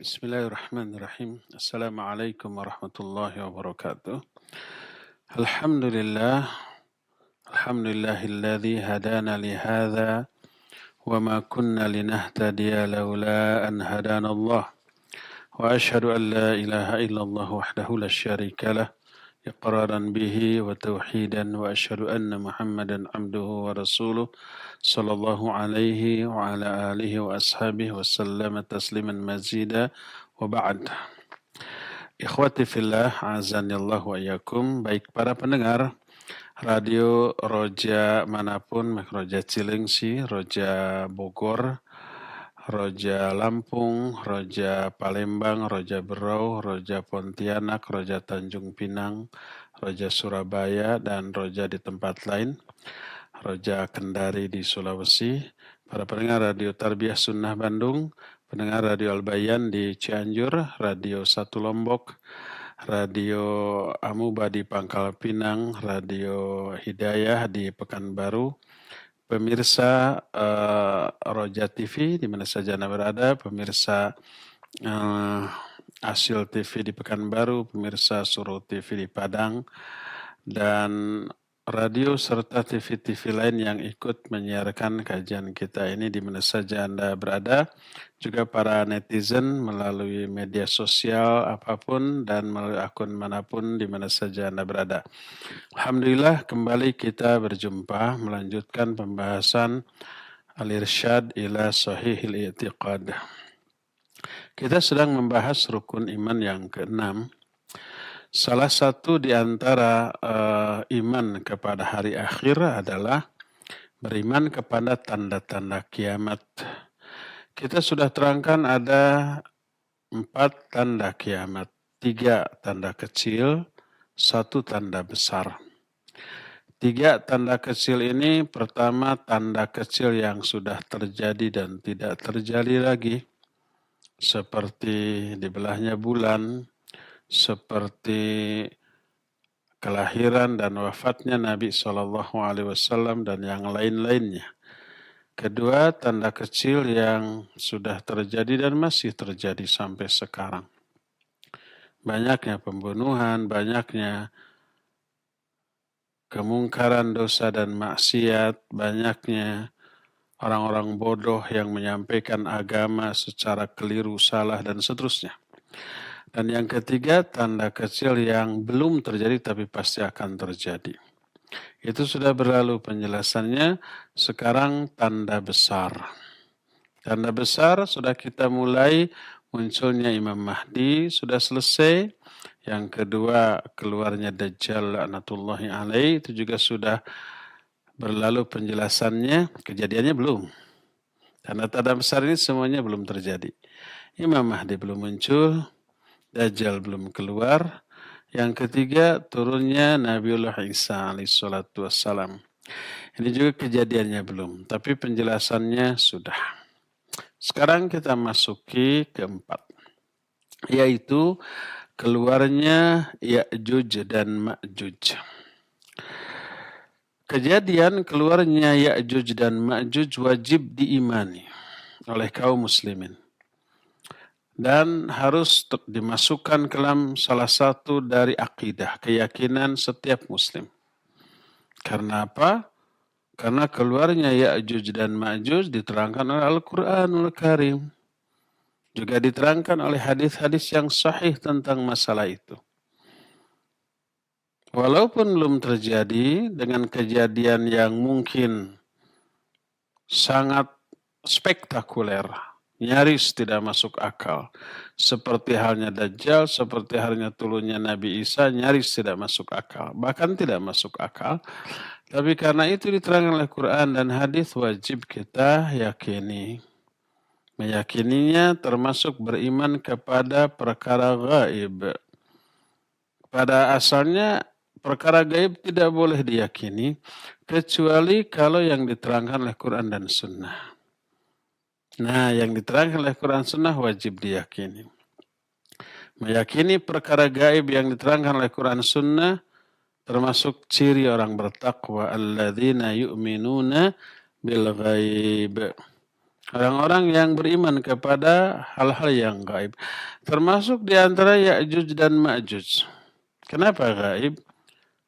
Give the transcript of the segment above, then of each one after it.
Bismillahirrahmanirrahim. Assalamualaikum warahmatullahi wabarakatuh. Alhamdulillah, alhamdulillahilladzi hadana li hadza wa ma kunna linahtadiya laula an hadana Allah. Wa asyhadu an la ilaha illallah wahdahu la syarika lah iqraran bihi wa tauhidan wa asyhadu anna Muhammadan abduhu wa rasuluh sallallahu alaihi wa ala alihi wa ashabihi wa sallama tasliman mazida wa ba'd. Ikhwati fillah, azanillah wa iyyakum. Baik para pendengar Radio Roja manapun, Roja Cilengsi, Roja Bogor, Roja Lampung, Roja Palembang, Roja Berau, Roja Pontianak, Roja Tanjung Pinang, Roja Surabaya, dan Roja di tempat lain, Roja Kendari di Sulawesi, para pendengar Radio Tarbiyah Sunnah Bandung, pendengar Radio Al-Bayan di Cianjur, Radio Satu Lombok, Radio Amuba di Pangkal Pinang, Radio Hidayah di Pekanbaru, pemirsa Roja TV di mana saja Anda berada, pemirsa Asil TV di Pekanbaru, pemirsa Suro TV di Padang, dan radio serta TV-TV lain yang ikut menyiarkan kajian kita ini di mana saja Anda berada, juga para netizen melalui media sosial apapun dan melalui akun manapun di mana saja Anda berada. Alhamdulillah kembali kita berjumpa melanjutkan pembahasan Al-Irsyad ila Sahihil I'tiqad. Kita sedang membahas rukun iman yang ke-6. Salah satu di antara iman kepada hari akhir adalah beriman kepada tanda-tanda kiamat. Kita sudah terangkan ada 4 tanda kiamat, 3 tanda kecil, 1 tanda besar. 3 tanda kecil ini, pertama tanda kecil yang sudah terjadi dan tidak terjadi lagi, seperti dibelahnya bulan, seperti kelahiran dan wafatnya Nabi SAW dan yang lain-lainnya. Kedua, tanda kecil yang sudah terjadi dan masih terjadi sampai sekarang. Banyaknya pembunuhan, banyaknya kemungkaran dosa dan maksiat, banyaknya orang-orang bodoh yang menyampaikan agama secara keliru, salah, dan seterusnya. Dan yang ketiga, tanda kecil yang belum terjadi tapi pasti akan terjadi. Itu sudah berlalu penjelasannya, sekarang tanda besar. Tanda besar sudah kita mulai, munculnya Imam Mahdi sudah selesai. Yang kedua, keluarnya Dajjal la'natullahi alaih, itu juga sudah berlalu penjelasannya, kejadiannya belum. Tanda-tanda besar ini semuanya belum terjadi. Imam Mahdi belum muncul, Dajjal belum keluar. Yang ketiga, turunnya Nabiullah Isa alaihissalatu wassalam. Ini juga kejadiannya belum, tapi penjelasannya sudah. Sekarang kita masuki keempat, yaitu keluarnya Ya'juj dan Ma'juj. Kejadian keluarnya Ya'juj dan Ma'juj wajib diimani oleh kaum muslimin. Dan harus dimasukkan ke dalam salah satu dari akidah, keyakinan setiap muslim. Karena apa? Karena keluarnya Ya'juj dan Ma'juj diterangkan oleh Al-Quranul Karim. Juga diterangkan oleh hadis-hadis yang sahih tentang masalah itu. Walaupun belum terjadi dengan kejadian yang mungkin sangat spektakuler, nyaris tidak masuk akal. Seperti halnya Dajjal, seperti halnya turunnya Nabi Isa, nyaris tidak masuk akal. Bahkan tidak masuk akal. Tapi karena itu diterangkan oleh Quran dan hadis, wajib kita yakini. Meyakininya termasuk beriman kepada perkara gaib. Pada asalnya perkara gaib tidak boleh diyakini, kecuali kalau yang diterangkan oleh Quran dan Sunnah. Nah, yang diterangkan oleh Quran Sunnah wajib diyakini. Meyakini perkara gaib yang diterangkan oleh Quran Sunnah termasuk ciri orang bertakwa, alladzina yu'minuna bil ghaib. Orang-orang yang beriman kepada hal-hal yang gaib. Termasuk di antara Ya'juj dan Ma'juj. Kenapa gaib?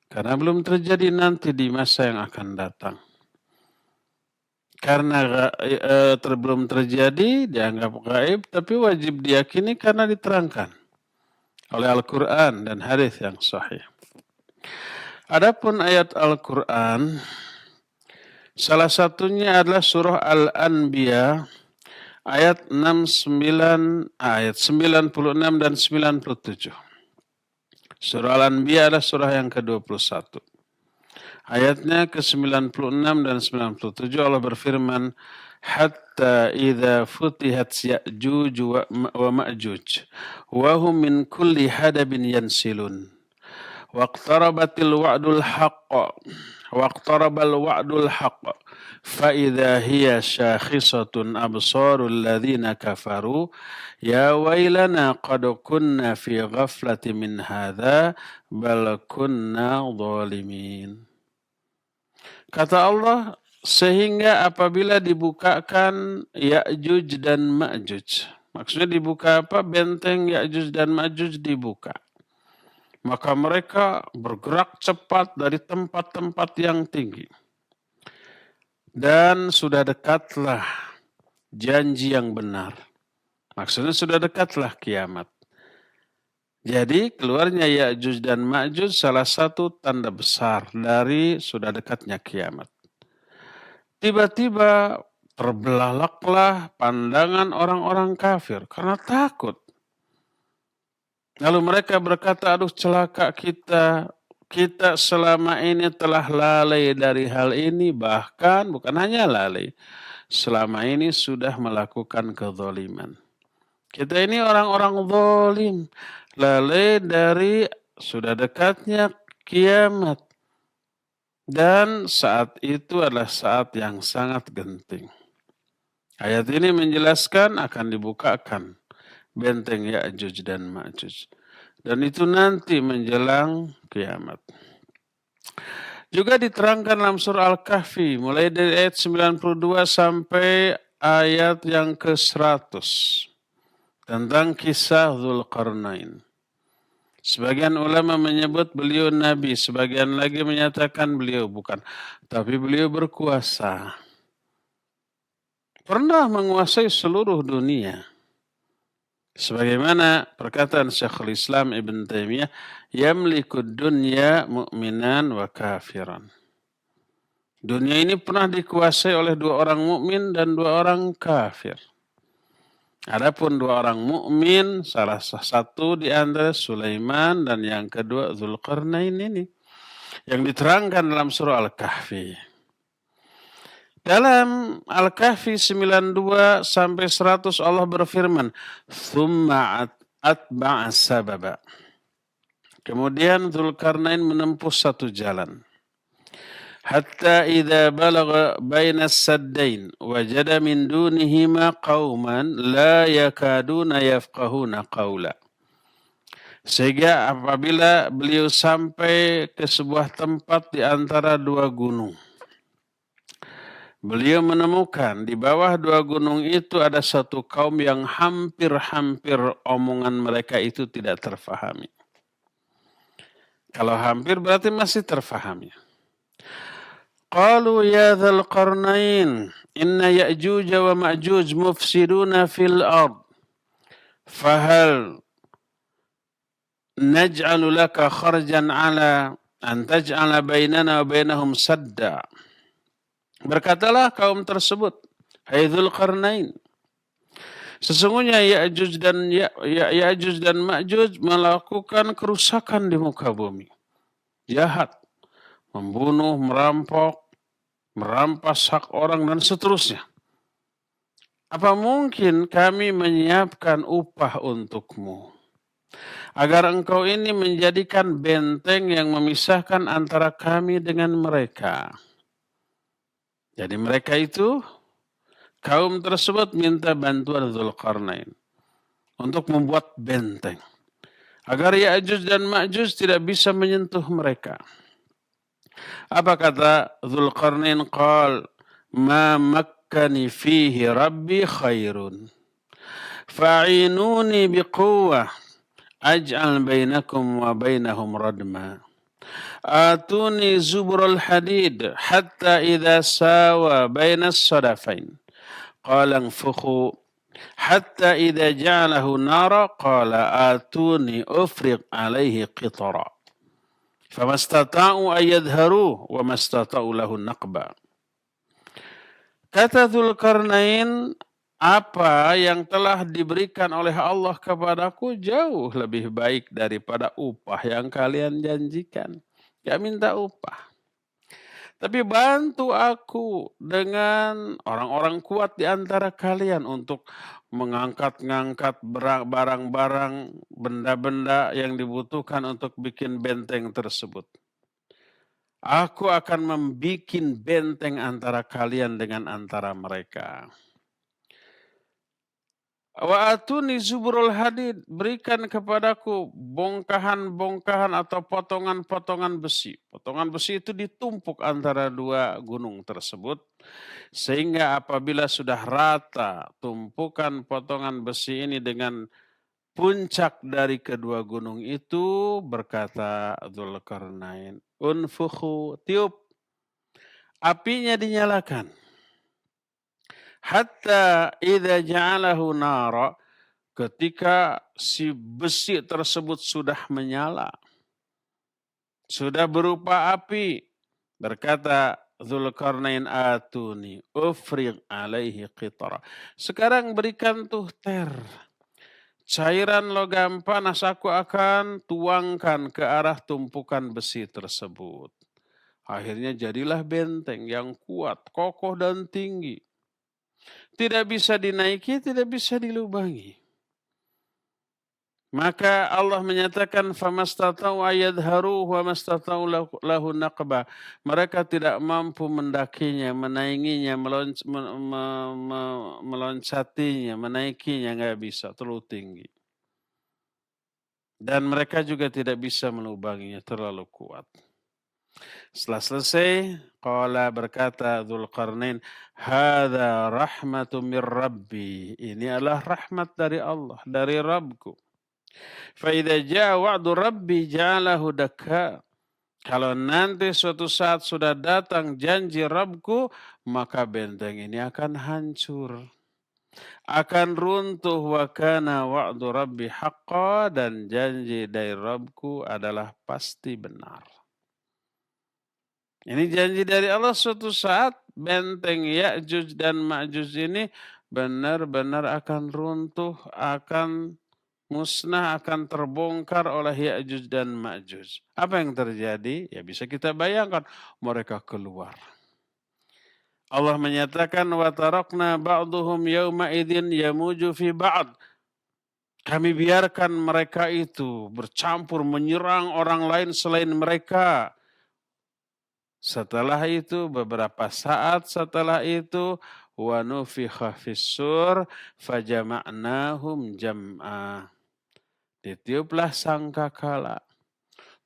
Karena belum terjadi nanti di masa yang akan datang. Karena belum terjadi dianggap gaib, tapi wajib diyakini karena diterangkan oleh Al-Quran dan hadis yang sahih. Adapun ayat Al-Quran, salah satunya adalah surah Al-Anbiya ayat 96 dan 97. Surah Al-Anbiya adalah surah yang ke-21. Ayatnya ke-96 dan 97 Allah berfirman, hatta idza futihat Ya'juj wa Ma'juj wa hum min kulli hadabin yansilun. واقتربت الوعد الحق واقترب الوعد الحق فإذا هي شاخصة أبصار الذين كفروا يا ويلنا قد كنا في غفلة من هذا بل كنا ظالمين. Kata Allah, sehingga apabila dibukakan Ya'juj dan Ma'juj. Maksudnya dibuka apa? Benteng Ya'juj dan Ma'juj dibuka. Maka mereka bergerak cepat dari tempat-tempat yang tinggi. Dan sudah dekatlah janji yang benar. Maksudnya sudah dekatlah kiamat. Jadi keluarnya Ya'juj dan Ma'juj salah satu tanda besar dari sudah dekatnya kiamat. Tiba-tiba terbelalaklah pandangan orang-orang kafir karena takut. Lalu mereka berkata, aduh celaka kita selama ini telah lalai dari hal ini, bahkan bukan hanya lalai, selama ini sudah melakukan kezaliman. Kita ini orang-orang zalim, lalai dari sudah dekatnya kiamat. Dan saat itu adalah saat yang sangat genting. Ayat ini menjelaskan akan dibukakan benteng Ya'juj dan Ma'juj. Dan itu nanti menjelang kiamat. Juga diterangkan dalam surah Al-Kahfi, mulai dari ayat 92 sampai ayat yang ke-100. Tentang kisah Dzulqarnain. Sebagian ulama menyebut beliau Nabi, sebagian lagi menyatakan beliau bukan. Tapi beliau berkuasa. Pernah menguasai seluruh dunia. Sebagaimana perkataan Syekhul Islam Ibn Taimiyah, yamlikud dunya mu'minan wa kafiran. Dunia ini pernah dikuasai oleh 2 orang mukmin dan 2 orang kafir. Adapun 2 orang mukmin, salah satu di antara Sulaiman dan yang kedua Dzulqarnain ini, yang diterangkan dalam surah Al-Kahfi. Dalam Al-Kahfi 92 sampai 100 Allah berfirman, "Tsumma atba'a sababa." Kemudian Dzulqarnain menempuh satu jalan. Hatta idza balagha baina as-saddain wajada min dunihima qauman la yakaduna yafqahuna qawla. Sehingga apabila beliau sampai ke sebuah tempat di antara 2 gunung, beliau menemukan di bawah 2 gunung itu ada satu kaum yang hampir-hampir omongan mereka itu tidak terfahami. Kalau hampir berarti masih terfahami. Qalu ya Dzal Qarnain, inna Ya'juj wa Ma'juj mufsiduna fil ard. Fahal naj'alu laka kharjan ala an taj'ala bainana wa bainahum sadda. Berkatalah kaum tersebut, hai Dzulqarnain, sesungguhnya Ya'juj dan Ma'juj melakukan kerusakan di muka bumi. Jahat, membunuh, merampok, merampas hak orang dan seterusnya. Apa mungkin kami menyiapkan upah untukmu agar engkau ini menjadikan benteng yang memisahkan antara kami dengan mereka? Jadi mereka itu, kaum tersebut minta bantuan Dzulqarnain untuk membuat benteng agar Ya'juj dan Ma'juj tidak bisa menyentuh mereka. Apa kata Dzulqarnain? Qal ma makkani fihi rabbi khairun. Fa'inuni biquwwah aj'al bainakum wa bainahum radma. Atuni zubrul hadid hatta idza sawa bainas sadafain. Qala anfukhu hatta idza ja'alahu nara qala atuni ufriq alaihi qitara. Famastata'u ayyadharuh wa mastata'u lahu naqba. Kata Dzulqarnain, apa yang telah diberikan oleh Allah kepadaku jauh lebih baik daripada upah yang kalian janjikan. Gak minta upah. Tapi bantu aku dengan orang-orang kuat di antara kalian untuk mengangkat-ngangkat barang-barang, benda-benda yang dibutuhkan untuk bikin benteng tersebut. Aku akan membuat benteng antara kalian dengan antara mereka. Wa atuni zubrul hadid, berikan kepadaku bongkahan-bongkahan atau potongan-potongan besi. Potongan besi itu ditumpuk antara dua gunung tersebut. Sehingga apabila sudah rata tumpukan potongan besi ini dengan puncak dari kedua gunung itu, berkata Dzulqarnain, unfukhu, tiup. Apinya dinyalakan. Hatta idza ja'alahu nara, ketika si besi tersebut sudah menyala, sudah berupa api, berkata Dzulqarnain, atuni ufriq alaihi qitara. Sekarang berikan tuh cairan logam panas, aku akan tuangkan ke arah tumpukan besi tersebut. Akhirnya jadilah benteng yang kuat, kokoh dan tinggi. Tidak bisa dinaiki, tidak bisa dilubangi. Maka Allah menyatakan famastata'u ayyadharuhu wa mastata'u lahu naqba. Mereka tidak mampu mendakinya, menainginya, meloncatinya, menaikinya, enggak bisa, terlalu tinggi. Dan mereka juga tidak bisa melubanginya, terlalu kuat. Setelah selesai, qala, berkata Dzulqarnain, hadza rahmatun mir rabbi. Ini adalah rahmat dari Allah, dari Rabbku. Fa idza jaa wa'du rabbi ja'alahu dakka. Kalau nanti suatu saat sudah datang janji Rabbku, maka benteng ini akan hancur, akan runtuh. Wa kana wa'du rabbi haqqa, dan janji dari Rabbku adalah pasti benar. Ini janji dari Allah, suatu saat benteng Ya'juj dan Ma'juj ini benar-benar akan runtuh, akan musnah, akan terbongkar oleh Ya'juj dan Ma'juj. Apa yang terjadi? Ya bisa kita bayangkan, mereka keluar. Allah menyatakan, wa tarakna ba'duhum yawma idzin yamuju fi ba'd. Kami biarkan mereka itu bercampur menyerang orang lain selain mereka. Setelah itu, beberapa saat setelah itu, wa nufikha fis-sur fajama'nahum jam'a. Ditiuplah sangkakala.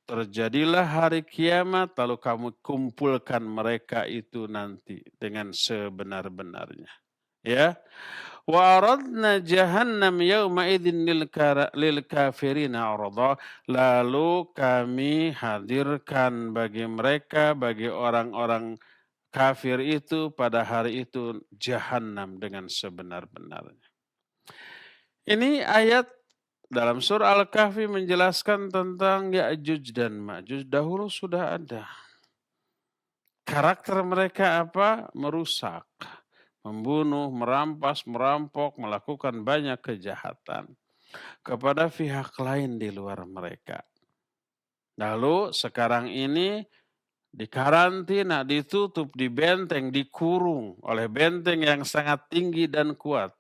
Terjadilah hari kiamat, lalu kamu kumpulkan mereka itu nanti dengan sebenar-benarnya. Ya. Wa aradna jahannam yawma idzin lil kafirina arada. Lalu kami hadirkan bagi mereka, bagi orang-orang kafir itu pada hari itu jahannam dengan sebenar-benarnya. Ini ayat dalam surah Al-Kahfi menjelaskan tentang Ya'juj dan Ma'juj. Dahulu sudah ada. Karakter mereka apa? Merusak, membunuh, merampas, merampok, melakukan banyak kejahatan kepada pihak lain di luar mereka. Lalu sekarang ini dikarantina, ditutup, dibenteng, dikurung oleh benteng yang sangat tinggi dan kuat.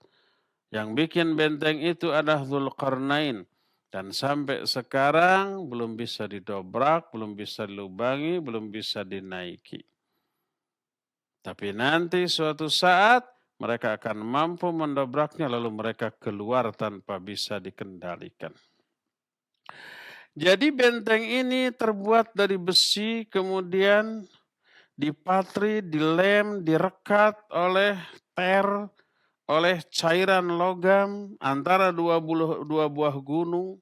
Yang bikin benteng itu adalah Dzulqarnain. Dan sampai sekarang belum bisa didobrak, belum bisa dilubangi, belum bisa dinaiki. Tapi nanti suatu saat mereka akan mampu mendobraknya, lalu mereka keluar tanpa bisa dikendalikan. Jadi benteng ini terbuat dari besi, kemudian dipatri, dilem, direkat oleh diteter oleh cairan logam antara dua buah gunung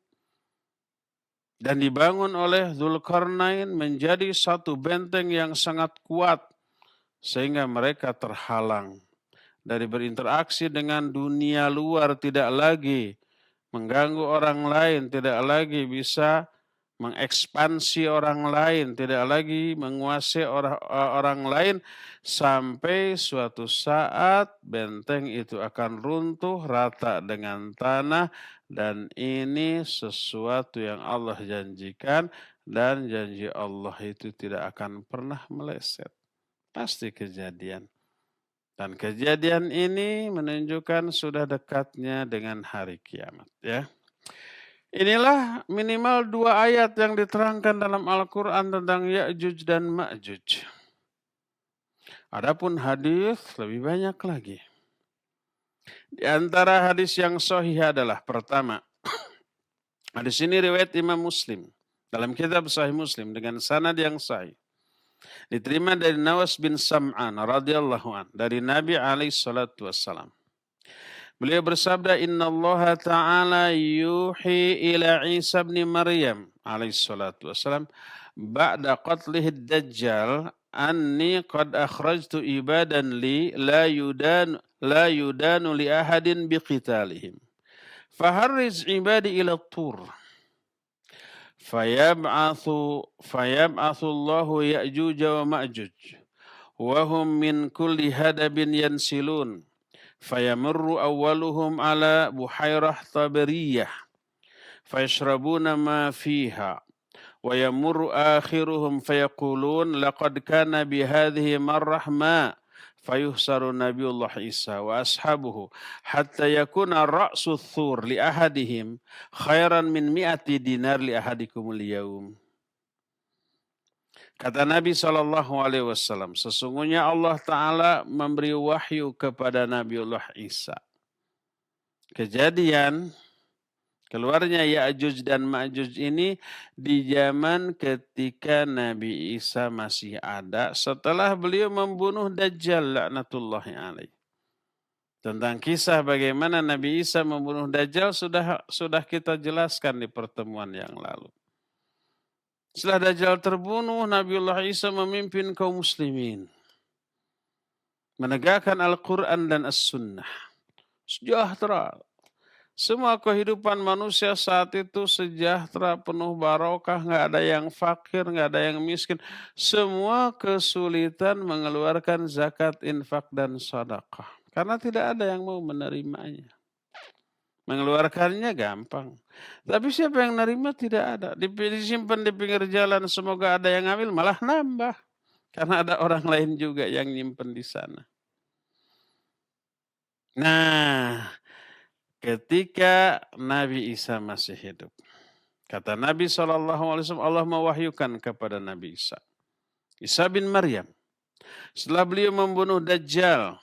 dan dibangun oleh Dzulqarnain menjadi satu benteng yang sangat kuat sehingga mereka terhalang dari berinteraksi dengan dunia luar, tidak lagi mengganggu orang lain, tidak lagi bisa mengekspansi orang lain, tidak lagi menguasai orang lain, sampai suatu saat benteng itu akan runtuh rata dengan tanah, dan ini sesuatu yang Allah janjikan, dan janji Allah itu tidak akan pernah meleset. Pasti kejadian. Dan kejadian ini menunjukkan sudah dekatnya dengan hari kiamat, ya. Inilah minimal 2 ayat yang diterangkan dalam Al-Quran tentang Ya'juj dan Ma'juj. Adapun hadis lebih banyak lagi. Di antara hadis yang sahih adalah pertama, hadis ini riwayat Imam Muslim dalam kitab Sahih Muslim dengan sanad yang sahih. Diterima dari Nawas bin Sam'an radhiyallahu an dari Nabi alaihi salatu wassalam. Beliau bersabda, Inna Allah Ta'ala yuhi ila Isa bin Maryam alaihi salatu wassalam ba'da qatlih dajjal anni qad akhrajtu ibadan li la yudanu li ahadin biqitalihim. Faharriz ibadi ila tur. Fayab'athu Allahu Ya'juj wa Ma'juj. Wahum min kulli hadabin yansilun. Fayamurru awwaluhum ala buhairah tabariyah fayashrabuna ma fiha wa yamurru akhiruhum fayaqulun laqad kana bihadhihi marrah ma fayuhsaru Nabiullah Isa wa ashabuhu hatta yakuna ra'su thur li ahadihim khairan min 100 dinar li ahadikumul yaum. Kata Nabi SAW, sesungguhnya Allah Ta'ala memberi wahyu kepada Nabiullah Isa. Kejadian keluarnya Ya'juj dan Ma'juj ini di zaman ketika Nabi Isa masih ada setelah beliau membunuh Dajjal laknatullahi alaih. Tentang kisah bagaimana Nabi Isa membunuh Dajjal sudah kita jelaskan di pertemuan yang lalu. Setelah Dajjal terbunuh, Nabiullah Isa memimpin kaum muslimin. Menegakkan Al-Quran dan As-Sunnah. Sejahtera. Semua kehidupan manusia saat itu sejahtera, penuh barokah, nggak ada yang fakir, nggak ada yang miskin. Semua kesulitan mengeluarkan zakat, infak, dan sedekah. Karena tidak ada yang mau menerimanya. Mengeluarkannya gampang. Tapi siapa yang nerima tidak ada. Disimpan di pinggir jalan, semoga ada yang ambil, malah nambah. Karena ada orang lain juga yang nyimpen di sana. Nah, ketika Nabi Isa masih hidup, kata Nabi SAW, Allah mewahyukan kepada Nabi Isa. Isa bin Maryam. Setelah beliau membunuh Dajjal,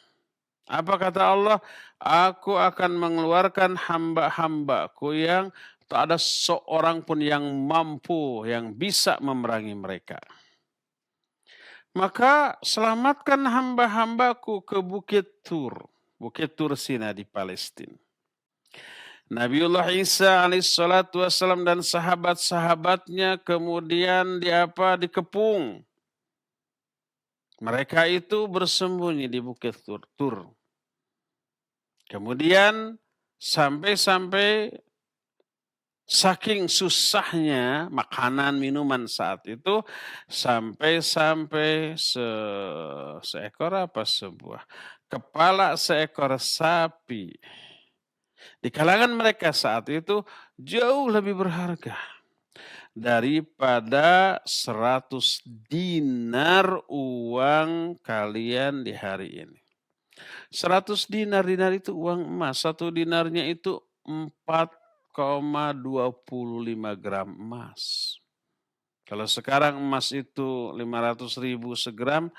apa kata Allah? Aku akan mengeluarkan hamba-hambaku yang tak ada seorang pun yang mampu, yang bisa memerangi mereka. Maka selamatkan hamba-hambaku ke Bukit Tur Sina di Palestina. Nabiullah Isa alaihissalatu wassalam dan sahabat-sahabatnya kemudian dikepung. Mereka itu bersembunyi di Bukit Tur. Kemudian sampai saking susahnya makanan minuman saat itu sampai sebuah kepala seekor sapi di kalangan mereka saat itu jauh lebih berharga daripada 100 dinar uang kalian di hari ini. 100 dinar itu uang emas. 1 dinarnya itu 4,25 gram emas. Kalau sekarang emas itu 500.000 segram,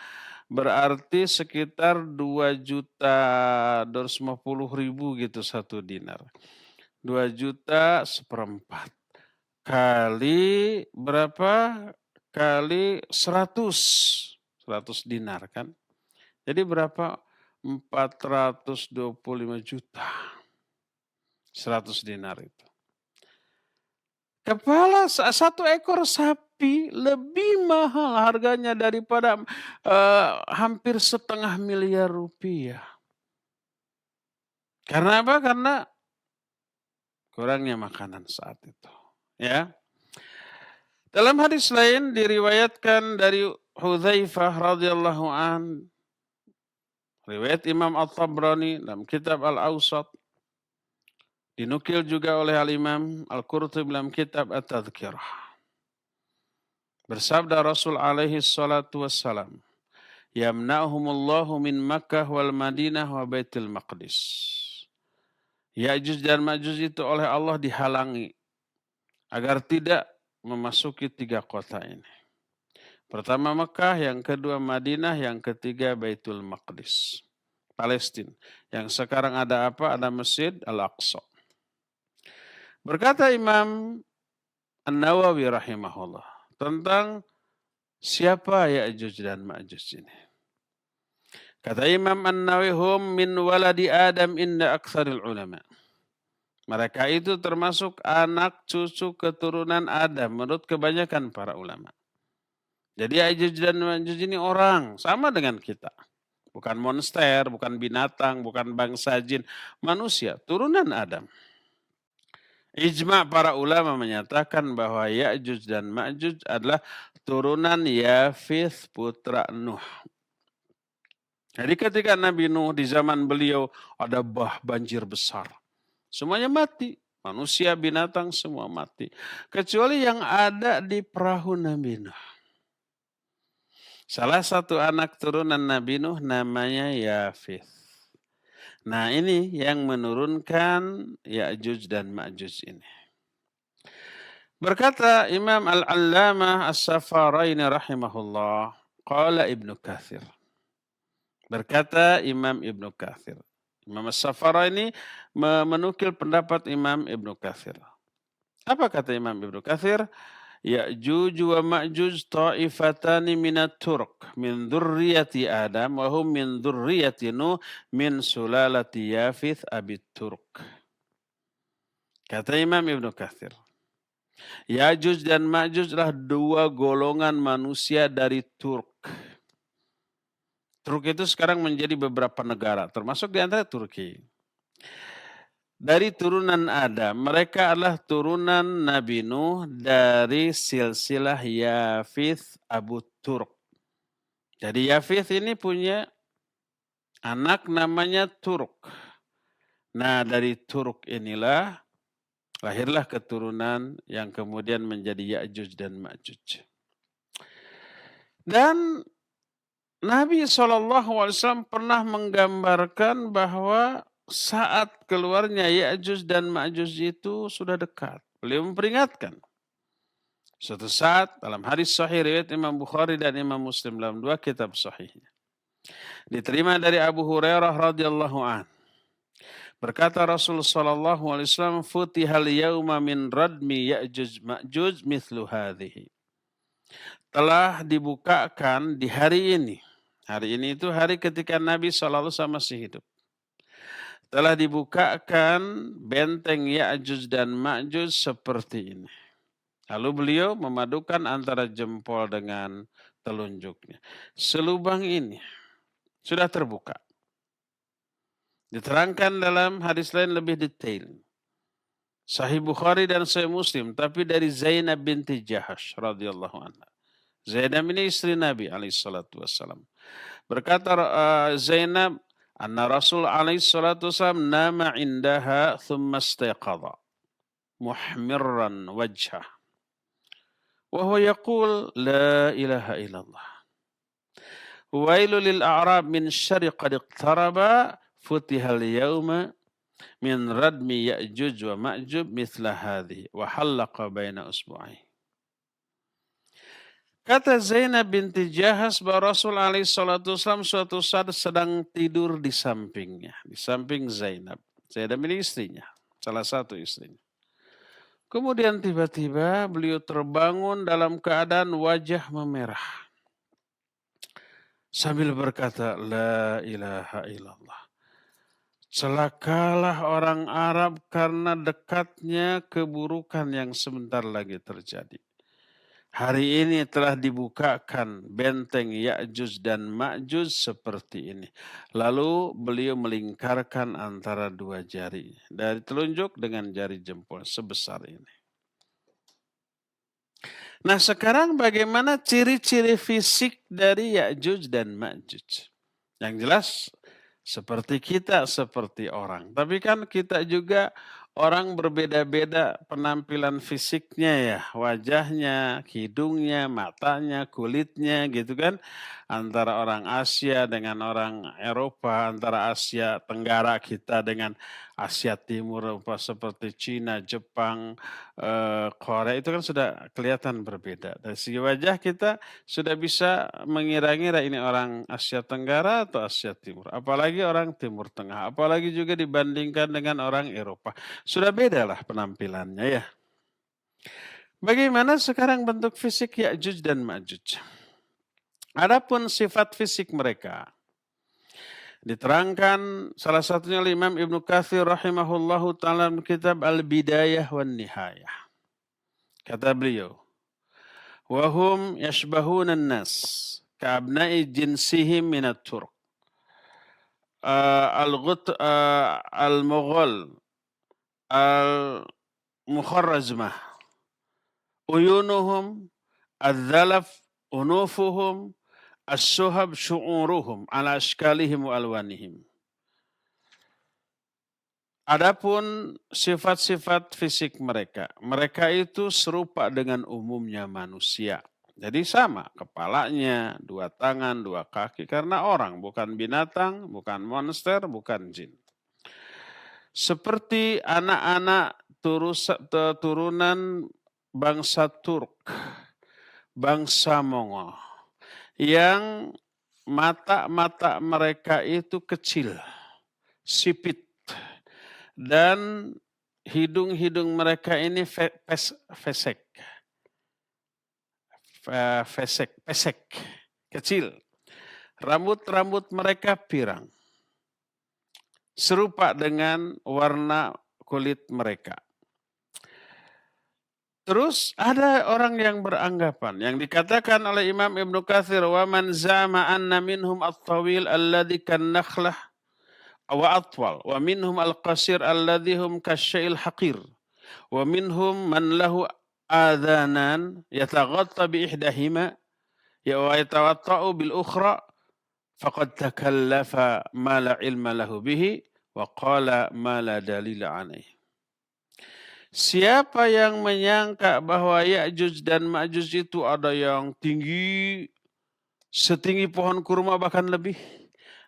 berarti sekitar 2.250.000 gitu 1 dinar. 2 juta seperempat. Kali berapa? Kali 100 dinar kan? Jadi berapa? 425 juta. 100 dinar itu. Kepala satu ekor sapi lebih mahal harganya daripada hampir 500 000 rupiah. Karena apa? Karena kurangnya makanan saat itu. Ya. Dalam hadis lain diriwayatkan dari Hudzaifah radhiyallahu an, riwayat Imam At-Tabrani dalam kitab Al-Awsat, dinukil juga oleh Al-Imam Al-Qurtubi dalam kitab At-Tadhkirah. Bersabda Rasul alaihi salatu wassalam, yamna'humullahu min Makkah wal Madinah wa Baitul Maqdis. Ya'juj dan Ma'juj itu oleh Allah dihalangi agar tidak memasuki 3 kota ini. Pertama Mekah, yang kedua Madinah, yang ketiga Baitul Maqdis, Palestina. Yang sekarang ada apa? Ada Masjid Al-Aqsa. Berkata Imam An-Nawawi rahimahullah tentang siapa Ya'juj dan Ma'juj ini. Kata Imam An-Nawawi, hum min waladi Adam inda aktsaril ulama. Mereka itu termasuk anak cucu keturunan Adam menurut kebanyakan para ulama. Jadi Ya'juj dan Ma'juj ini orang sama dengan kita. Bukan monster, bukan binatang, bukan bangsa jin, manusia, turunan Adam. Ijma' para ulama menyatakan bahwa Ya'juj dan Ma'juj adalah turunan Yafith putra Nuh. Jadi ketika Nabi Nuh di zaman beliau ada banjir besar. Semuanya mati. Manusia, binatang semua mati. Kecuali yang ada di perahu Nabi Nuh. Salah satu anak turunan Nabi Nuh namanya Yafith. Nah ini yang menurunkan Ya'juj dan Ma'juj ini. Berkata Imam Al-Allamah As-Safaraini rahimahullah, qala Ibnu Katsir. Berkata Imam Ibnu Katsir. Imam As-Safaraini menukil pendapat Imam Ibnu Katsir. Apa kata Imam Ibnu Katsir? Ya'juj wa Ma'juj ta'ifatani minat Turk min dzurriyyati Adam wa hum min dzurriyyati Nuh min sulalati Yafith abit Turk. Kata Imam Ibnu Katsir, Ya'juj dan Ma'juj adalah 2 golongan manusia dari Turk. Turk itu sekarang menjadi beberapa negara, termasuk di antara Turki. Dari turunan Adam, mereka adalah turunan Nabi Nuh dari silsilah Yafith Abu Turk. Jadi Yafith ini punya anak namanya Turk. Nah dari Turk inilah lahirlah keturunan yang kemudian menjadi Ya'juj dan Ma'juj. Dan Nabi SAW pernah menggambarkan bahwa saat keluarnya Ya'juj dan Ma'juj itu sudah dekat. Beliau memperingatkan. Suatu saat dalam hadis sahih riwayat Imam Bukhari dan Imam Muslim dalam 2 kitab sahihnya. Diterima dari Abu Hurairah radhiyallahu an. Berkata Rasul sallallahu alaihi wasallam, "Futihal yauma min radmi Ya'juj Ma'juj mithlu hadhihi." Telah dibukakan di hari ini. Hari ini itu hari ketika Nabi SAW masih hidup. Telah dibukakan benteng Ya'juj dan Ma'juj seperti ini. Lalu beliau memadukan antara jempol dengan telunjuknya. Selubang ini sudah terbuka. Diterangkan dalam hadis lain lebih detail. Sahih Bukhari dan Sahih Muslim, tapi dari Zainab binti Jahash radhiyallahu anha. Zainab ini istri Nabi alaihissalatu wassalam. Berkata Zainab, anna Rasul alaihissalatu wassalam nama indaha thumma istayqadha muhmirran wajhah. Wa huwa yaqul la ilaha illallah. Wailu lil a'rab min syarri qad iqtaraba futihal yawma min radmi Ya'juj wa Ma'juj mithla hadhi wa halaqa baina usbu'ai. Kata Zainab binti Jahas bahwa Rasul alaihissalam suatu saat sedang tidur di sampingnya, di samping Zainab. Zainab ini istrinya, salah satu istrinya. Kemudian tiba-tiba beliau terbangun dalam keadaan wajah memerah. sambil berkata, La ilaha illallah. Celakalah orang Arab karena dekatnya keburukan yang sebentar lagi terjadi. Hari ini telah dibukakan benteng Ya'juj dan Ma'juj seperti ini. Lalu beliau melingkarkan antara dua jari. Dari telunjuk dengan jari jempol sebesar ini. Nah sekarang bagaimana ciri-ciri fisik dari Ya'juj dan Ma'juj? Yang jelas seperti kita, seperti orang. Tapi kan kita juga orang berbeda-beda penampilan fisiknya ya. Wajahnya, hidungnya, matanya, kulitnya gitu kan. Antara orang Asia dengan orang Eropa, antara Asia Tenggara kita dengan Asia Timur seperti Cina, Jepang, Korea itu kan sudah kelihatan berbeda. Dari segi wajah kita sudah bisa mengira-ngira ini orang Asia Tenggara atau Asia Timur. Apalagi orang Timur Tengah. Apalagi juga dibandingkan dengan orang Eropa. Sudah beda lah penampilannya ya. Bagaimana sekarang bentuk fisik Ya'juj dan Ma'juj? Adapun sifat fisik mereka. Diterangkan salah satunya oleh Imam Ibnu Katsir rahimahullahu ta'ala dalam kitab Al-Bidayah wan Nihayah. Kata beliau, wahum yashbahuna nas ka'abna'i jinsihim minat Turk. Al-Mughal, al-Mukharrazmah, uyunuhum, al-dhalaf, unufuhum, as-suhab, syu'uruhum, ala ashkalihim wa alwanihim. Adapun sifat-sifat fisik mereka, mereka itu serupa dengan umumnya manusia. Jadi sama, kepalanya, dua tangan, dua kaki, karena orang, bukan binatang, bukan monster, bukan jin. Seperti anak-anak turunan bangsa Turk, bangsa Mongol, yang mata-mata mereka itu kecil, sipit, dan hidung-hidung mereka ini pesek, kecil. Rambut-rambut mereka pirang. Serupa dengan warna kulit mereka. Terus ada orang yang beranggapan, yang dikatakan oleh Imam Ibnu Katsir, wa man zama anna minhum at-tawil alladhi kan nakhlah wa atwal, wa minhum al-qasir alladhi hum kasya'il haqir, wa minhum man lahu adhanan yataghatta bi ihdahima wa yatawatta'u bil ukhra faqad takallafa ma la ilma lahu bihi wa qala ma la dalila alaih. Siapa yang menyangka bahwa Ya'juj dan Ma'juj itu ada yang tinggi, setinggi pohon kurma bahkan lebih.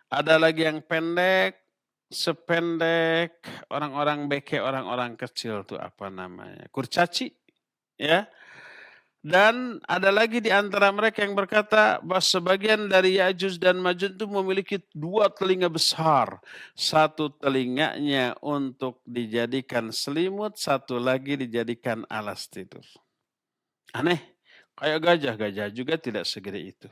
Ada lagi yang pendek, sependek orang-orang beke, orang-orang kecil itu apa namanya? Kurcaci, ya. Dan ada lagi di antara mereka yang berkata bahwa sebagian dari Ya'juj dan Ma'juj itu memiliki dua telinga besar. Satu telinganya untuk dijadikan selimut, satu lagi dijadikan alas tidur. Aneh, kayak gajah. Gajah juga tidak segede itu.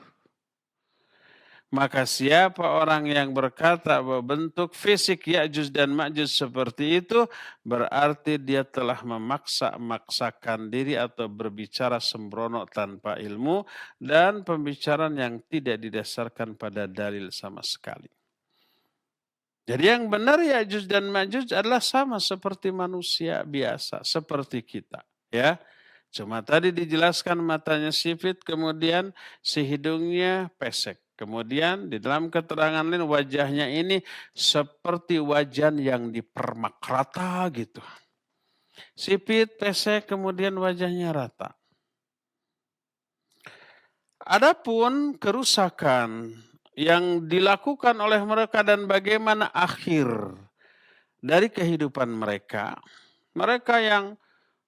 Maka siapa orang yang berkata bahwa bentuk fisik Ya'juj dan Ma'juj seperti itu, berarti dia telah memaksa-maksakan diri atau berbicara sembrono tanpa ilmu dan pembicaraan yang tidak didasarkan pada dalil sama sekali. Jadi yang benar Ya'juj dan Ma'juj adalah sama seperti manusia biasa, seperti kita, ya. Cuma tadi dijelaskan matanya sipit, kemudian si hidungnya pesek. Kemudian di dalam keterangan lain wajahnya ini seperti wajan yang dipermak rata gitu. Sipit, pesek, kemudian wajahnya rata. Adapun kerusakan yang dilakukan oleh mereka dan bagaimana akhir dari kehidupan mereka, mereka yang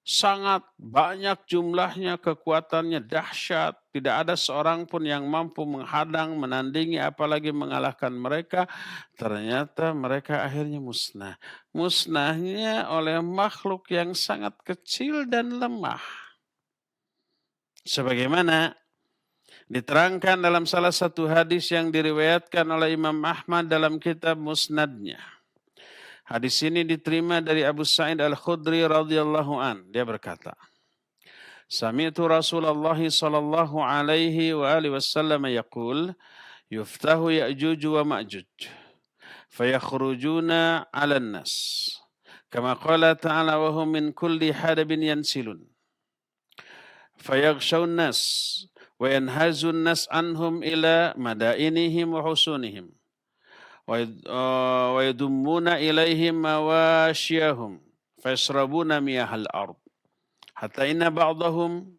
sangat banyak jumlahnya, kekuatannya dahsyat. Tidak ada seorang pun yang mampu menghadang, menandingi, apalagi mengalahkan mereka. Ternyata mereka akhirnya musnah. Musnahnya oleh makhluk yang sangat kecil dan lemah. Sebagaimana Diterangkan dalam salah satu hadis yang diriwayatkan oleh Imam Ahmad dalam kitab Musnadnya. Hadis ini diterima dari Abu Sa'id Al-Khudri radhiyallahu an. Dia berkata, Sami'tu Rasulullah sallallahu alaihi wa alihi wasallam yaqul, yuftahu Ya'juj wa Ma'juj, fayakhrujuna 'alan nas. Kama qala ta'ala wa hum min kulli hadabin yansilun. Fayaghshawun nas wa yanhazun nas anhum ila madainihim wa husunihim wa yadummuna ilaihim mawashiyahum fayashrabuna miyahal ard hatta inna ba'dahum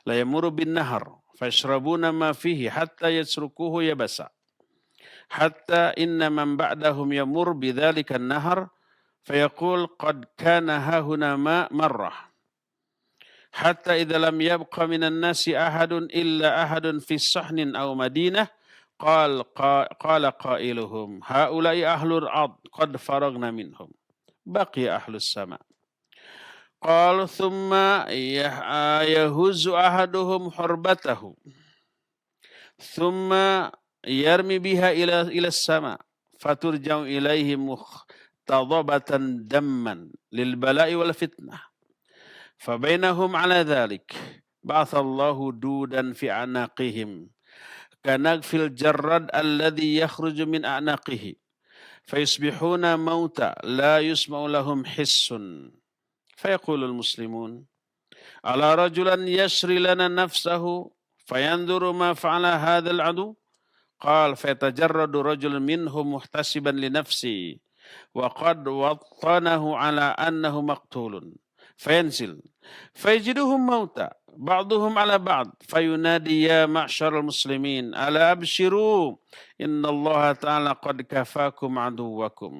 la yamuru bin nahar fayashrabuna ma fihi hatta yasrukuhu yabasa hatta inna man ba'dahum yamur bidzalika an-nahar fayaqul qad kana hahuna ma marrah hatta idza lam yabqa minan nasi ahadun illa ahadun fi sahnin aw madinah qala qailuhum haula'i ahlul ard qad faragna minhum baqiya ahlus sama qal thumma yahuzu ahaduhum hurbatahu thumma yarmi biha ila sama faturja'u ilaihi muhtadabatan damman lil bala'i wal fitnah فبينهم على ذلك بعث الله دودا في أعناقهم كنغف الجراد الذي يخرج من أعناقه فيصبحون موتى لا يسمع لهم حس فيقول المسلمون على رجلا يشري لنا نفسه فينظر ما فعل هذا العدو قال فيتجرد رجل منهم محتسبا لنفسه وقد وطنه على أنه مقتول فينزل فيجدهم موتى بعضهم على بعض فينادي يا معشر المسلمين ألا أبشروا إن الله تعالى قد كفاكم عدوكم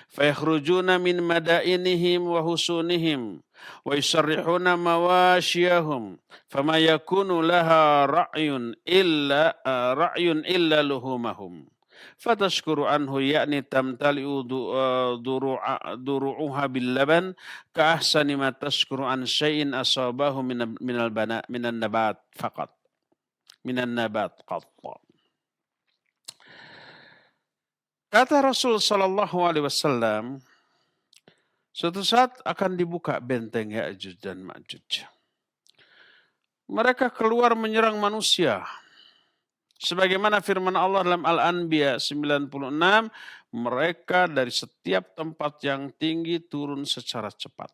فيخرجون من مدائنهم وحصونهم ويسرحون مواشيهم فما يكون لها رأي إلا لحومهم فتشكر عنه يعني تمتلئ ضروعها باللبن كأحسن ما تشكر عن شيء أصابه من النبات فقط من النبات قط. Kata Rasul sallallahu alaihi wasallam, suatu saat akan dibuka benteng Ya'juj dan Ma'juj. Mereka keluar menyerang manusia. Sebagaimana firman Allah dalam Al-Anbiya 96, mereka dari setiap tempat yang tinggi turun secara cepat.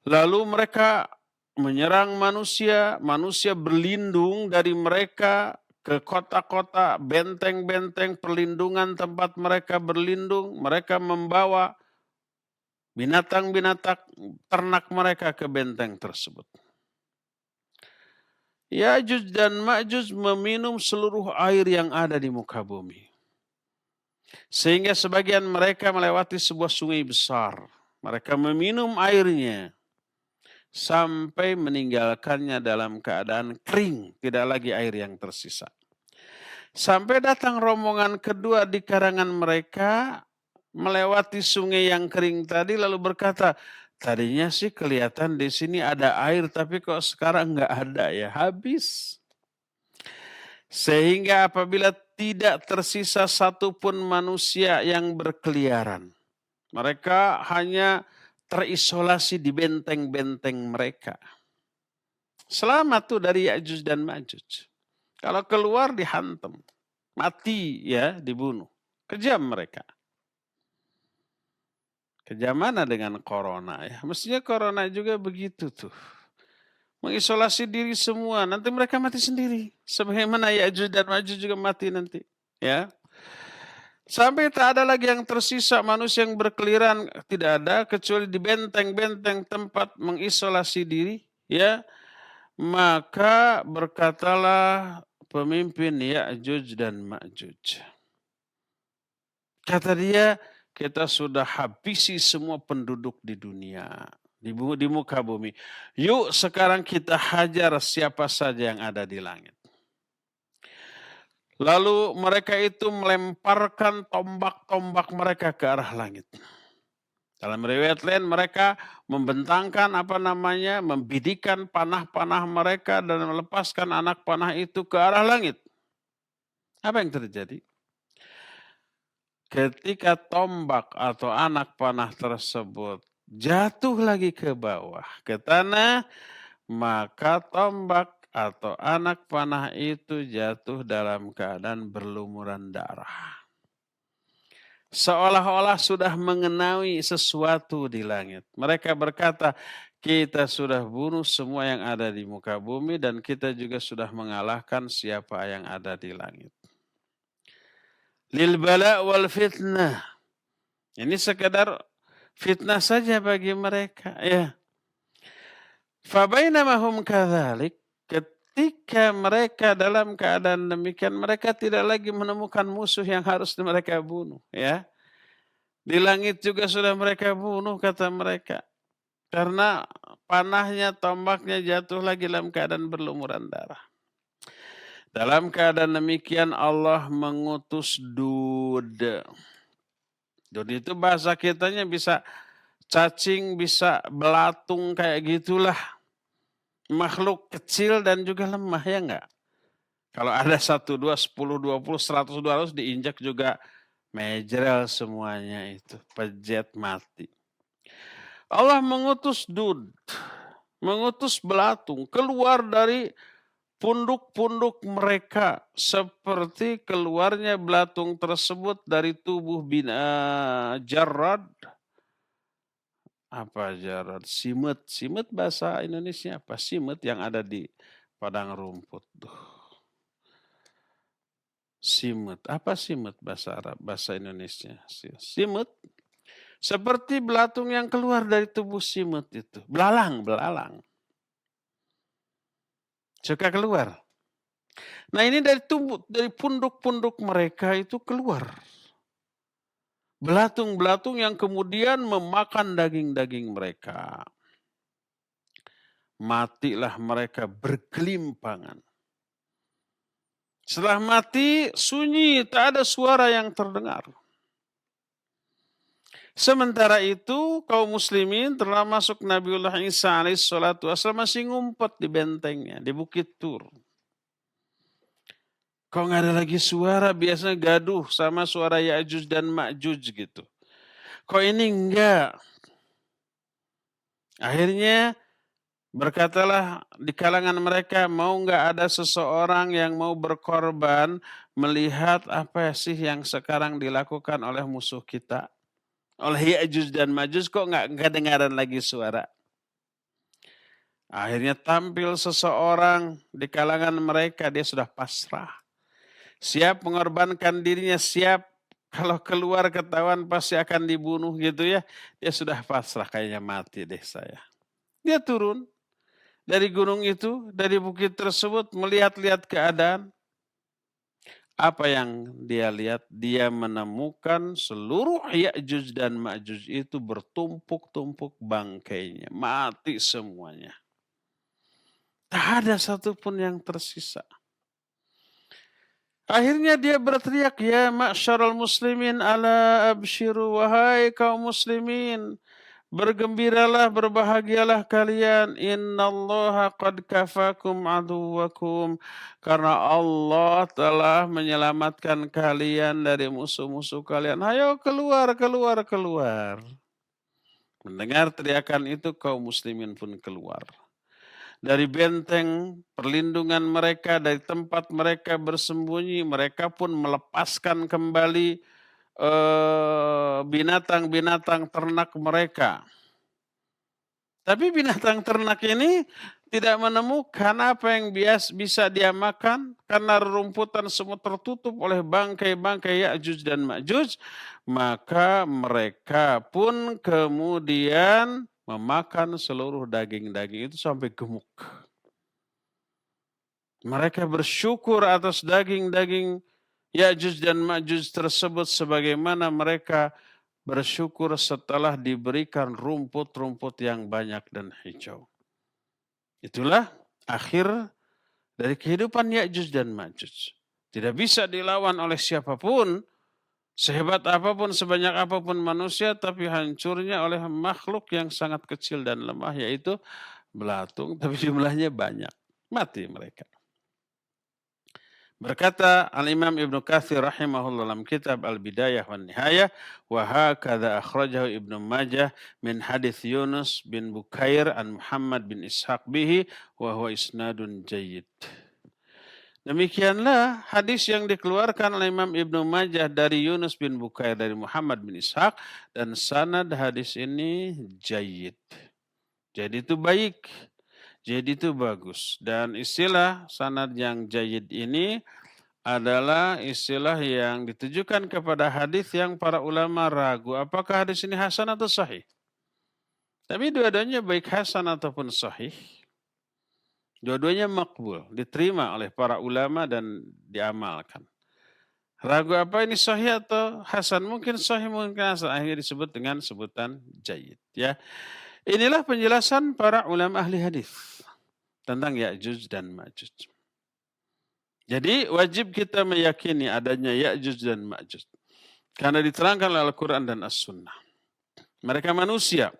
Lalu mereka menyerang manusia, manusia berlindung dari mereka ke kota-kota, benteng-benteng perlindungan tempat mereka berlindung. Mereka membawa binatang-binatang ternak mereka ke benteng tersebut. Ya'juj dan Ma'juj meminum seluruh air yang ada di muka bumi. Sehingga sebagian mereka melewati sebuah sungai besar. Mereka meminum airnya sampai meninggalkannya dalam keadaan kering, tidak lagi air yang tersisa. Sampai datang rombongan kedua di karangan mereka, melewati sungai yang kering tadi lalu berkata, tadinya sih kelihatan di sini ada air, tapi kok sekarang nggak ada ya, habis. Sehingga apabila tidak tersisa satupun manusia yang berkeliaran, mereka hanya terisolasi di benteng-benteng mereka. Selamat tuh dari Ya'juj dan Ma'juj. Kalau keluar dihantam, mati ya, dibunuh. Kejam mereka. Kejam mana dengan corona ya? Mestinya corona juga begitu tuh. Mengisolasi diri semua, nanti mereka mati sendiri. Sebagaimana Ya'juj dan Ma'juj juga mati nanti. Ya. Sampai tak ada lagi yang tersisa manusia yang berkeliaran, tidak ada kecuali di benteng-benteng tempat mengisolasi diri. Ya. Maka berkatalah pemimpin Ya'juj dan Ma'juj. Kata dia, kita sudah habisi semua penduduk di dunia, di muka bumi. Yuk sekarang kita hajar siapa saja yang ada di langit. Lalu mereka itu melemparkan tombak-tombak mereka ke arah langit. Dalam riwayat lain mereka membentangkan membidikan panah-panah mereka dan melepaskan anak panah itu ke arah langit. Apa yang terjadi? Ketika tombak atau anak panah tersebut jatuh lagi ke bawah, ke tanah, maka tombak atau anak panah itu jatuh dalam keadaan berlumuran darah. Seolah-olah sudah mengenai sesuatu di langit. Mereka berkata, kita sudah bunuh semua yang ada di muka bumi dan kita juga sudah mengalahkan siapa yang ada di langit. Lil bala wal fitnah. Ini sekedar fitnah saja bagi mereka. Ya. Fabainama hum kadzalik, ketika mereka dalam keadaan demikian, mereka tidak lagi menemukan musuh yang harus mereka bunuh. Ya. Di langit juga sudah mereka bunuh, kata mereka. Karena panahnya, tombaknya jatuh lagi dalam keadaan berlumuran darah. Dalam keadaan demikian Allah mengutus Dud. Dud itu bahasa kitanya bisa cacing, bisa belatung kayak gitulah. Makhluk kecil dan juga lemah, ya enggak? Kalau ada 1, 2, 10, 20, 100, 200 diinjak juga mejrel semuanya itu. Pejet mati. Allah mengutus Dud, mengutus belatung keluar dari punduk-punduk mereka seperti keluarnya belatung tersebut dari tubuh Jarad. Apa Jarad? Simut bahasa Indonesia apa? Simut yang ada di padang rumput. Simut. Apa simut bahasa Arab? Bahasa Indonesia. Simut. Seperti belatung yang keluar dari tubuh simut itu. Belalang. Suka keluar. Nah ini dari punduk-punduk mereka itu keluar. Belatung-belatung yang kemudian memakan daging-daging mereka. Matilah mereka bergelimpangan. Setelah mati, sunyi, tak ada suara yang terdengar. Sementara itu kaum muslimin termasuk Nabiullah Isa alaihissalatu wassalam masih ngumpet di bentengnya, di Bukit Tur. Kok nggak ada lagi suara, biasanya gaduh sama suara Ya'juj dan Ma'juj gitu. Kok ini enggak? Akhirnya berkatalah di kalangan mereka, mau nggak ada seseorang yang mau berkorban melihat apa sih yang sekarang dilakukan oleh musuh kita? Oleh Ya'juj dan Ma'juj, kok nggak kedengaran lagi suara. Akhirnya tampil seseorang di kalangan mereka, dia sudah pasrah. Siap mengorbankan dirinya, siap kalau keluar ketahuan pasti akan dibunuh gitu ya. Dia sudah pasrah, kayaknya mati deh saya. Dia turun dari gunung itu, dari bukit tersebut, melihat-lihat keadaan. Apa yang dia lihat? Dia menemukan seluruh Ya'juj dan Ma'juj itu bertumpuk-tumpuk bangkainya. Mati semuanya. Tak ada satupun yang tersisa. Akhirnya dia berteriak, ya ma'syarul muslimin ala abshiru, wahai kaum muslimin. Bergembiralah, berbahagialah kalian. Innallaha qad kafakum aduwakum. Karena Allah telah menyelamatkan kalian dari musuh-musuh kalian. Ayo keluar. Mendengar teriakan itu kaum muslimin pun keluar. Dari benteng perlindungan mereka, dari tempat mereka bersembunyi, mereka pun melepaskan kembali binatang-binatang ternak mereka. Tapi binatang ternak ini tidak menemukan apa yang bisa dia makan karena rerumputan semua tertutup oleh bangkai-bangkai Ya'juj dan Ma'juj. Maka mereka pun kemudian memakan seluruh daging-daging itu sampai gemuk. Mereka bersyukur atas daging-daging Ya'juj dan Ma'juj tersebut sebagaimana mereka bersyukur setelah diberikan rumput-rumput yang banyak dan hijau. Itulah akhir dari kehidupan Ya'juj dan Ma'juj. Tidak bisa dilawan oleh siapapun Sehebat apapun, sebanyak apapun manusia, tapi hancurnya oleh makhluk yang sangat kecil dan lemah, yaitu belatung, tapi jumlahnya banyak. Mati mereka. Berkata Al-Imam Ibnu Katsir rahimahullah dalam kitab Al-Bidayah wan Nihayah, wa hakadha akhrajahu Ibnu Majah min hadits Yunus bin Bukair an Muhammad bin Ishaq bihi wa huwa isnadun jayyid. Demikianlah hadis yang dikeluarkan oleh Imam Ibnu Majah dari Yunus bin Bukair dari Muhammad bin Ishaq, dan sanad hadis ini jayyid. Jadi itu baik. Jadi itu bagus. Dan istilah sanad yang jayyid ini adalah istilah yang ditujukan kepada hadis yang para ulama ragu apakah hadis ini hasan atau sahih. Tapi dua-duanya baik hasan ataupun sahih. Dua-duanya makbul, diterima oleh para ulama dan diamalkan. Ragu apa ini sahih atau hasan? Mungkin sahih, mungkin hasan. Akhirnya disebut dengan sebutan jayyid. Ya. Inilah penjelasan para ulama ahli hadis tentang Ya'juj dan Ma'juj. Jadi wajib kita meyakini adanya Ya'juj dan Ma'juj. Karena diterangkan oleh Al-Quran dan As-Sunnah. Mereka manusia,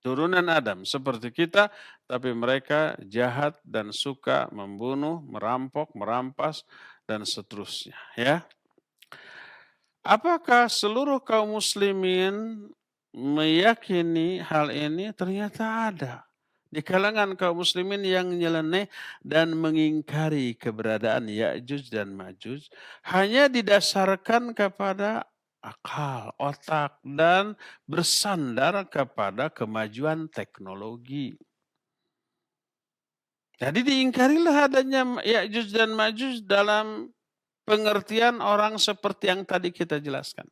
turunan Adam seperti kita, tapi mereka jahat dan suka membunuh, merampok, merampas, dan seterusnya. Ya. Apakah seluruh kaum muslimin meyakini hal ini? Ternyata ada di kalangan kaum muslimin yang nyeleneh dan mengingkari keberadaan Ya'juj dan Ma'juj hanya didasarkan kepada akal, otak, dan bersandar kepada kemajuan teknologi. Jadi diingkarilah adanya Ya'juj dan Ma'juj dalam pengertian orang seperti yang tadi kita jelaskan.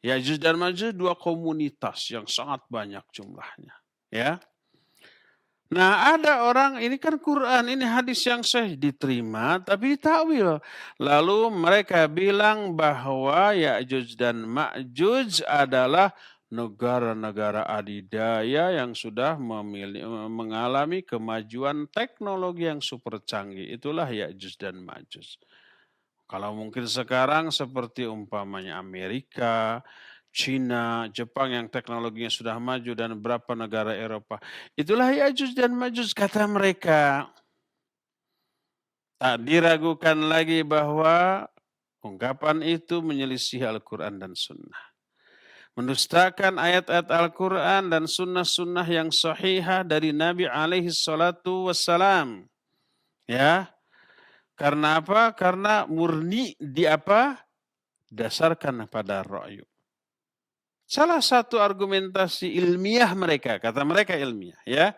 Ya'juj dan Ma'juj dua komunitas yang sangat banyak jumlahnya. Ya. Nah ada orang, ini kan Quran, ini hadis yang sahih diterima tapi ditakwil. Lalu mereka bilang bahwa Ya'juj dan Ma'juj adalah negara-negara adidaya yang sudah mengalami kemajuan teknologi yang super canggih. Itulah Ya'juj dan Ma'juj. Kalau mungkin sekarang seperti umpamanya Amerika, Cina, Jepang yang teknologinya sudah maju, dan beberapa negara Eropa. Itulah Ya'juj dan Ma'juj kata mereka. Tak diragukan lagi bahwa ungkapan itu menyelisih Al-Quran dan Sunnah. Mendustakan ayat-ayat Al-Quran dan sunnah-sunnah yang sahihah dari Nabi alaihi salatu wassalam. Ya. Karena apa? Karena murni di apa? Dasarkan pada ra'yu. Salah satu argumentasi ilmiah mereka, kata mereka ilmiah ya,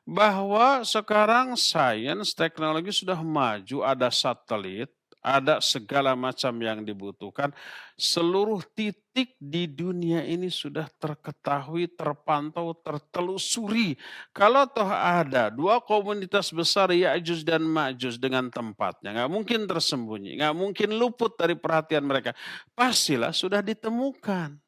bahwa sekarang sains teknologi sudah maju, ada satelit, ada segala macam yang dibutuhkan. Seluruh titik di dunia ini sudah terketahui, terpantau, tertelusuri. Kalau toh ada dua komunitas besar Ya'juj dan Ma'juj dengan tempatnya, nggak mungkin tersembunyi, nggak mungkin luput dari perhatian mereka. Pastilah sudah ditemukan.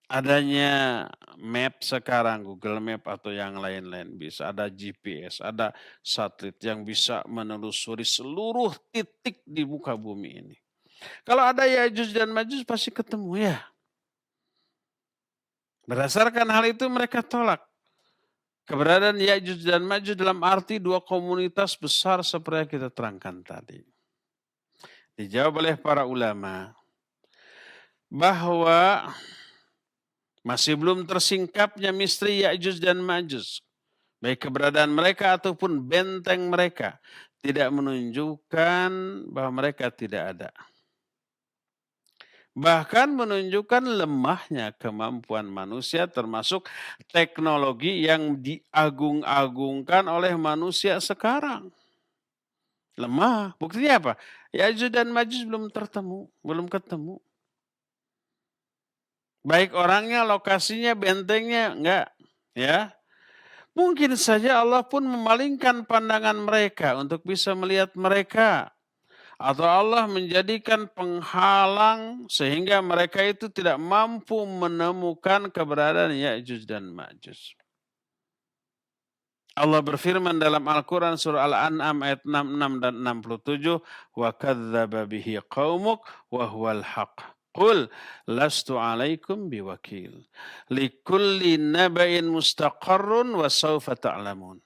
Adanya map sekarang, Google Map atau yang lain-lain, bisa ada GPS, ada satelit yang bisa menelusuri seluruh titik di muka bumi ini. Kalau ada Ya'juj dan Ma'juj pasti ketemu ya. Berdasarkan hal itu mereka tolak keberadaan Ya'juj dan Ma'juj dalam arti dua komunitas besar seperti yang kita terangkan tadi. Dijawab oleh para ulama bahwa masih belum tersingkapnya misteri Ya'juj dan Ma'juj. Baik keberadaan mereka ataupun benteng mereka tidak menunjukkan bahwa mereka tidak ada. Bahkan menunjukkan lemahnya kemampuan manusia termasuk teknologi yang diagung-agungkan oleh manusia sekarang. Lemah. Buktinya apa? Ya'juj dan Ma'juj belum ketemu. Baik orangnya, lokasinya, bentengnya, enggak. Ya. Mungkin saja Allah pun memalingkan pandangan mereka untuk bisa melihat mereka. Atau Allah menjadikan penghalang sehingga mereka itu tidak mampu menemukan keberadaan Ya'juj dan Ma'juj. Allah berfirman dalam Al-Quran surah Al-An'am ayat 66 dan 67, wa kadzdzaba bihi qaumuk wa huwal haq. Qul lastu alaikum biwakil. Likulli naba'in mustaqarrun wa sawfa ta'lamun.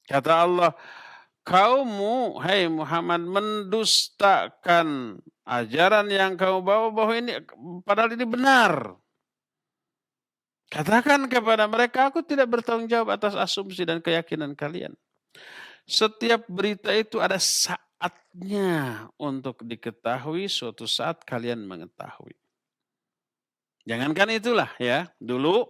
Kata Allah, kaummu, hai Muhammad, mendustakan ajaran yang kamu bawa bahwa ini padahal ini benar. Katakan kepada mereka, aku tidak bertanggung jawab atas asumsi dan keyakinan kalian. Setiap berita itu ada saatnya untuk diketahui, suatu saat kalian mengetahui. Jangankan itulah ya, dulu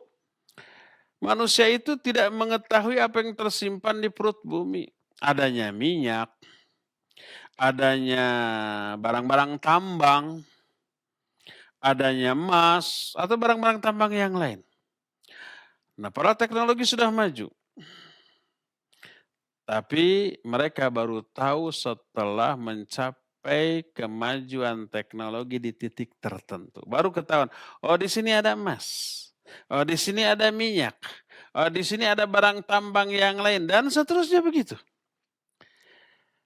manusia itu tidak mengetahui apa yang tersimpan di perut bumi. Adanya minyak, adanya barang-barang tambang, adanya emas, atau barang-barang tambang yang lain. Nah, para teknologi sudah maju. Tapi mereka baru tahu setelah mencapai kemajuan teknologi di titik tertentu. Baru ketahuan, oh di sini ada emas, oh di sini ada minyak, oh di sini ada barang tambang yang lain, dan seterusnya begitu.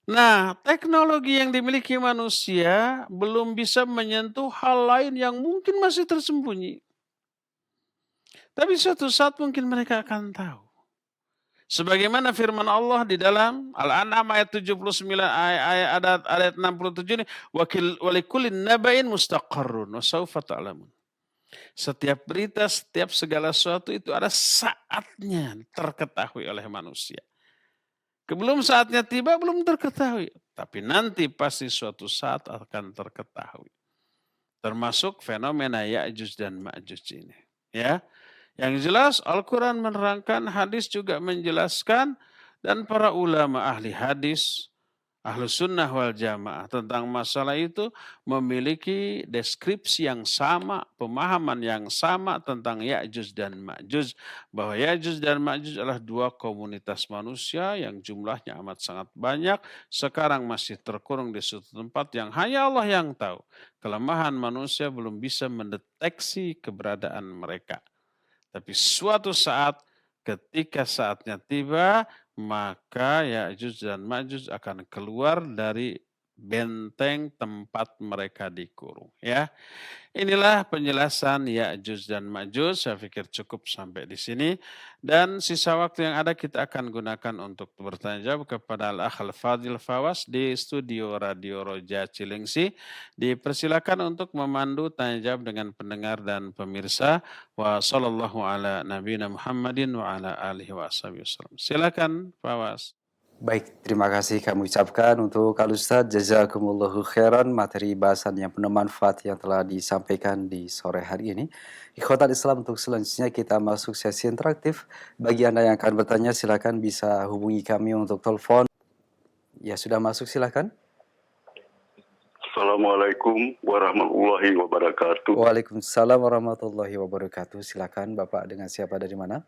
Nah, teknologi yang dimiliki manusia belum bisa menyentuh hal lain yang mungkin masih tersembunyi. Tapi suatu saat mungkin mereka akan tahu. Sebagaimana firman Allah di dalam Al-An'am ayat 79 ayat 67 ini, walikulin naba'in mustaqarrun wa sawfa ta'lamun. Setiap berita, setiap segala sesuatu itu ada saatnya terketahui oleh manusia. Sebelum saatnya tiba belum terketahui, tapi nanti pasti suatu saat akan terketahui. Termasuk fenomena Ya'juj dan Ma'juj ini, ya. Yang jelas Al-Quran menerangkan, hadis juga menjelaskan, dan para ulama ahli hadis, Ahlus Sunnah wal Jamaah tentang masalah itu memiliki deskripsi yang sama, pemahaman yang sama tentang Ya'juj dan Ma'juj. Bahwa Ya'juj dan Ma'juj adalah dua komunitas manusia yang jumlahnya amat sangat banyak. Sekarang masih terkurung di suatu tempat yang hanya Allah yang tahu. Kelemahan manusia belum bisa mendeteksi keberadaan mereka. Tapi suatu saat ketika saatnya tiba, maka Ya'juj dan Ma'juj akan keluar dari benteng tempat mereka dikurung. Ya, inilah penjelasan Ya'juj dan Ma'juj. Saya pikir cukup sampai di sini. Dan sisa waktu yang ada kita akan gunakan untuk bertanya jawab kepada Al-Akh Al-Fadil Fawas di studio Radio Roja Cilengsi. Dipersilakan untuk memandu tanya jawab dengan pendengar dan pemirsa. Wa sallallahu ala nabiyina Muhammadin wa ala alihi wa wasallam. Silakan Fawas. Baik, terima kasih kami ucapkan untuk Al-Ustadz. Jazakumullahu khairan materi bahasan yang penuh manfaat yang telah disampaikan di sore hari ini. Ikhwatal Islam, untuk selanjutnya kita masuk sesi interaktif. Bagi Anda yang akan bertanya, silakan bisa hubungi kami untuk telepon. Ya, sudah masuk, silakan. Assalamualaikum warahmatullahi wabarakatuh. Waalaikumsalam warahmatullahi wabarakatuh. Silakan Bapak, dengan siapa, dari mana?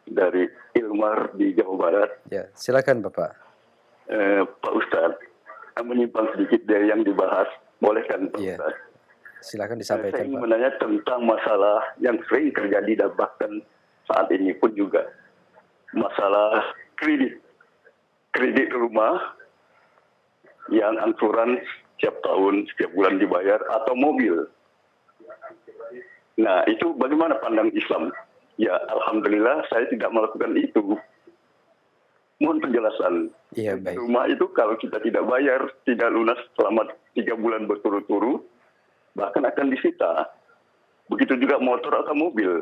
Dari Ilmar di Jawa Barat. Ya, silakan Bapak. Pak Ustadz, menyimpang sedikit dari yang dibahas, boleh kan Pak Iya. Ustadz? Silakan disampaikan, Saya ingin Pak. menanya tentang masalah yang sering terjadi dan bahkan saat ini pun juga. Masalah kredit rumah yang angsuran setiap tahun, setiap bulan dibayar, atau mobil. Nah, itu bagaimana pandang Islam? Ya, alhamdulillah saya tidak melakukan itu. Mohon penjelasan. Iya, baik. Rumah itu kalau kita tidak bayar, tidak lunas selama 3 bulan berturut-turut, bahkan akan disita. Begitu juga motor atau mobil.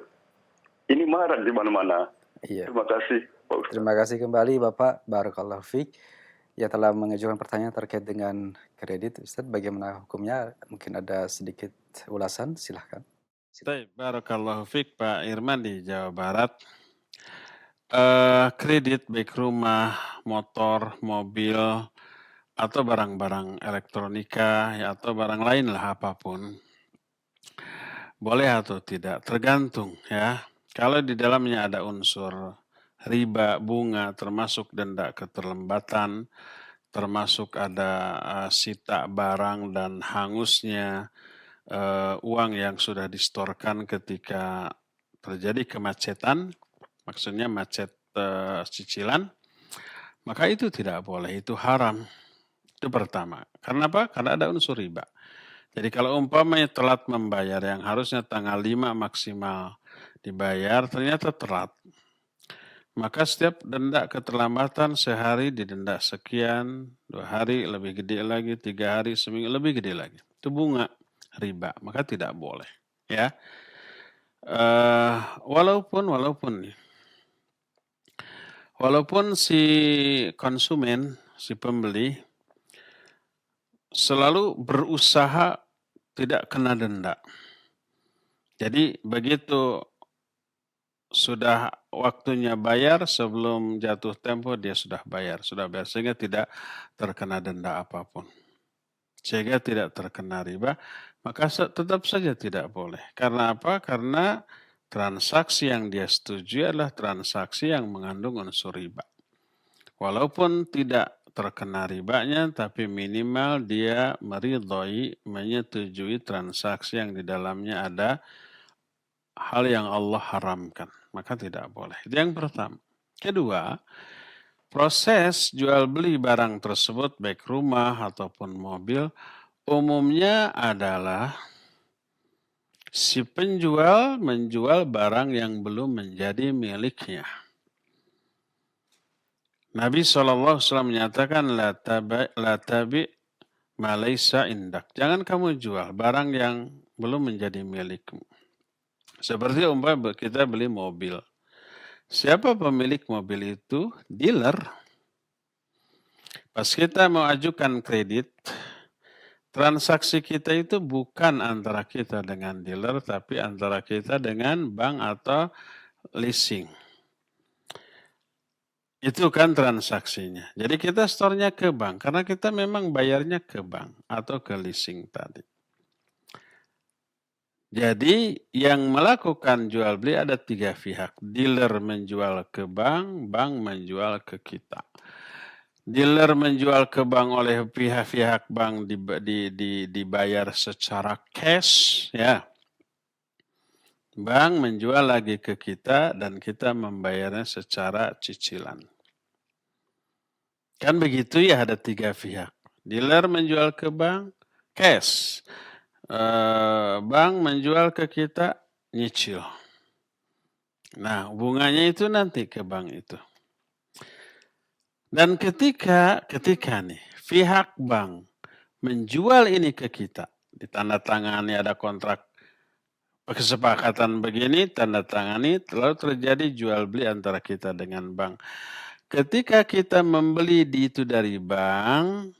Ini marak di mana-mana. Iya. Terima kasih, Pak Ustaz. Terima kasih kembali Bapak Barakallahu Fiik yang telah mengajukan pertanyaan terkait dengan kredit. Ustaz, bagaimana hukumnya? Mungkin ada sedikit ulasan, silahkan. Baik, barakallahu fiik Pak Irman di Jawa Barat. Kredit baik rumah, motor, mobil, atau barang-barang elektronika, ya, atau barang lain lah apapun. Boleh atau tidak, tergantung ya. Kalau di dalamnya ada unsur riba, bunga, termasuk denda keterlambatan, termasuk ada sita barang dan hangusnya uang yang sudah distorkan ketika terjadi kemacetan, maksudnya macet cicilan, maka itu tidak boleh, itu haram. Itu pertama. Karena apa? Karena ada unsur riba. Jadi kalau umpamanya telat membayar yang harusnya tanggal 5 maksimal dibayar, ternyata telat. Maka setiap denda keterlambatan sehari didenda sekian, 2 hari lebih gede lagi, 3 hari, seminggu lebih gede lagi. Itu bunga riba, maka tidak boleh. Ya, walaupun si konsumen, si pembeli selalu berusaha tidak kena denda. Jadi begitu sudah waktunya bayar, sebelum jatuh tempo dia sudah bayar, sehingga tidak terkena denda apapun. Sehingga tidak terkena riba, maka tetap saja tidak boleh. Karena apa? Karena transaksi yang dia setujui adalah transaksi yang mengandung unsur riba. Walaupun tidak terkena ribanya, tapi minimal dia meridhoi, menyetujui transaksi yang di dalamnya ada hal yang Allah haramkan. Maka tidak boleh. Itu yang pertama. Kedua, proses jual beli barang tersebut, baik rumah ataupun mobil, umumnya adalah si penjual menjual barang yang belum menjadi miliknya. Nabi SAW menyatakan, la tabi ma laysa indak. Jangan kamu jual barang yang belum menjadi milikmu. Seperti umpama kita beli mobil. Siapa pemilik mobil itu? Dealer. Pas kita mau ajukan kredit, transaksi kita itu bukan antara kita dengan dealer, tapi antara kita dengan bank atau leasing. Itu kan transaksinya. Jadi kita store-nya ke bank, karena kita memang bayarnya ke bank atau ke leasing tadi. Jadi yang melakukan jual beli ada 3 pihak. Dealer menjual ke bank, bank menjual ke kita. Dealer menjual ke bank oleh pihak-pihak bank dibayar secara cash, ya. Bank menjual lagi ke kita dan kita membayarnya secara cicilan. Kan begitu ya, ada 3 pihak. Dealer menjual ke bank, cash. Bank menjual ke kita, nyicil. Nah, hubungannya itu nanti ke bank itu. Dan ketika nih, pihak bank menjual ini ke kita, ditandatangani ada kontrak kesepakatan begini, tanda tangani, lalu terjadi jual beli antara kita dengan bank. Ketika kita membeli itu dari bank,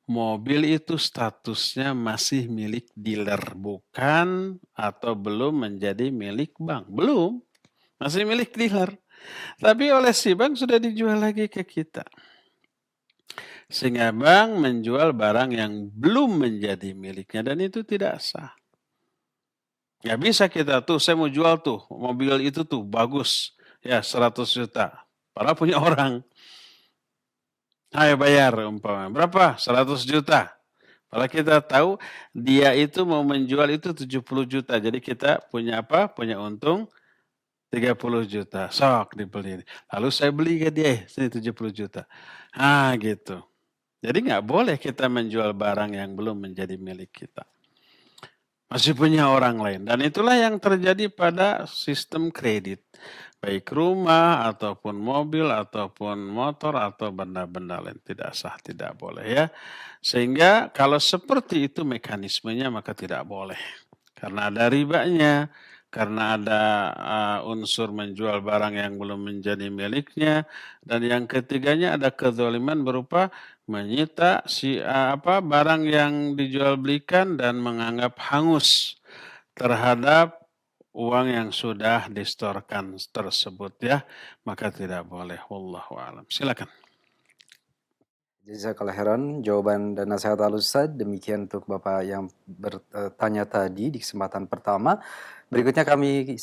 mobil itu statusnya masih milik dealer, bukan atau belum menjadi milik bank. Belum, masih milik dealer. Tapi oleh si bank sudah dijual lagi ke kita. Sehingga bank menjual barang yang belum menjadi miliknya dan itu tidak sah. Nggak bisa kita tuh, saya mau jual tuh, mobil itu tuh bagus, ya 100 juta. Padahal punya orang. Ayo bayar umpamanya. Berapa? 100 juta. Padahal kita tahu dia itu mau menjual itu 70 juta. Jadi kita punya apa? Punya untung 30 juta. Sok dibeli. Lalu saya beli ke dia, sini 70 juta. Gitu. Jadi nggak boleh kita menjual barang yang belum menjadi milik kita. Masih punya orang lain. Dan itulah yang terjadi pada sistem kredit. Baik rumah, ataupun mobil, ataupun motor, atau benda-benda lain. Tidak sah, tidak boleh ya. Sehingga kalau seperti itu mekanismenya maka tidak boleh. Karena ada ribanya, karena ada unsur menjual barang yang belum menjadi miliknya. Dan yang ketiganya ada kezaliman berupa menyita barang yang dijual belikan dan menganggap hangus terhadap uang yang sudah distorkan tersebut ya, maka tidak boleh. Wallahu a'lam. Silakan. Jazakallah khairan jawaban dan nasihat Al-Ustadz. Demikian untuk Bapak yang bertanya tadi di kesempatan pertama. Berikutnya kami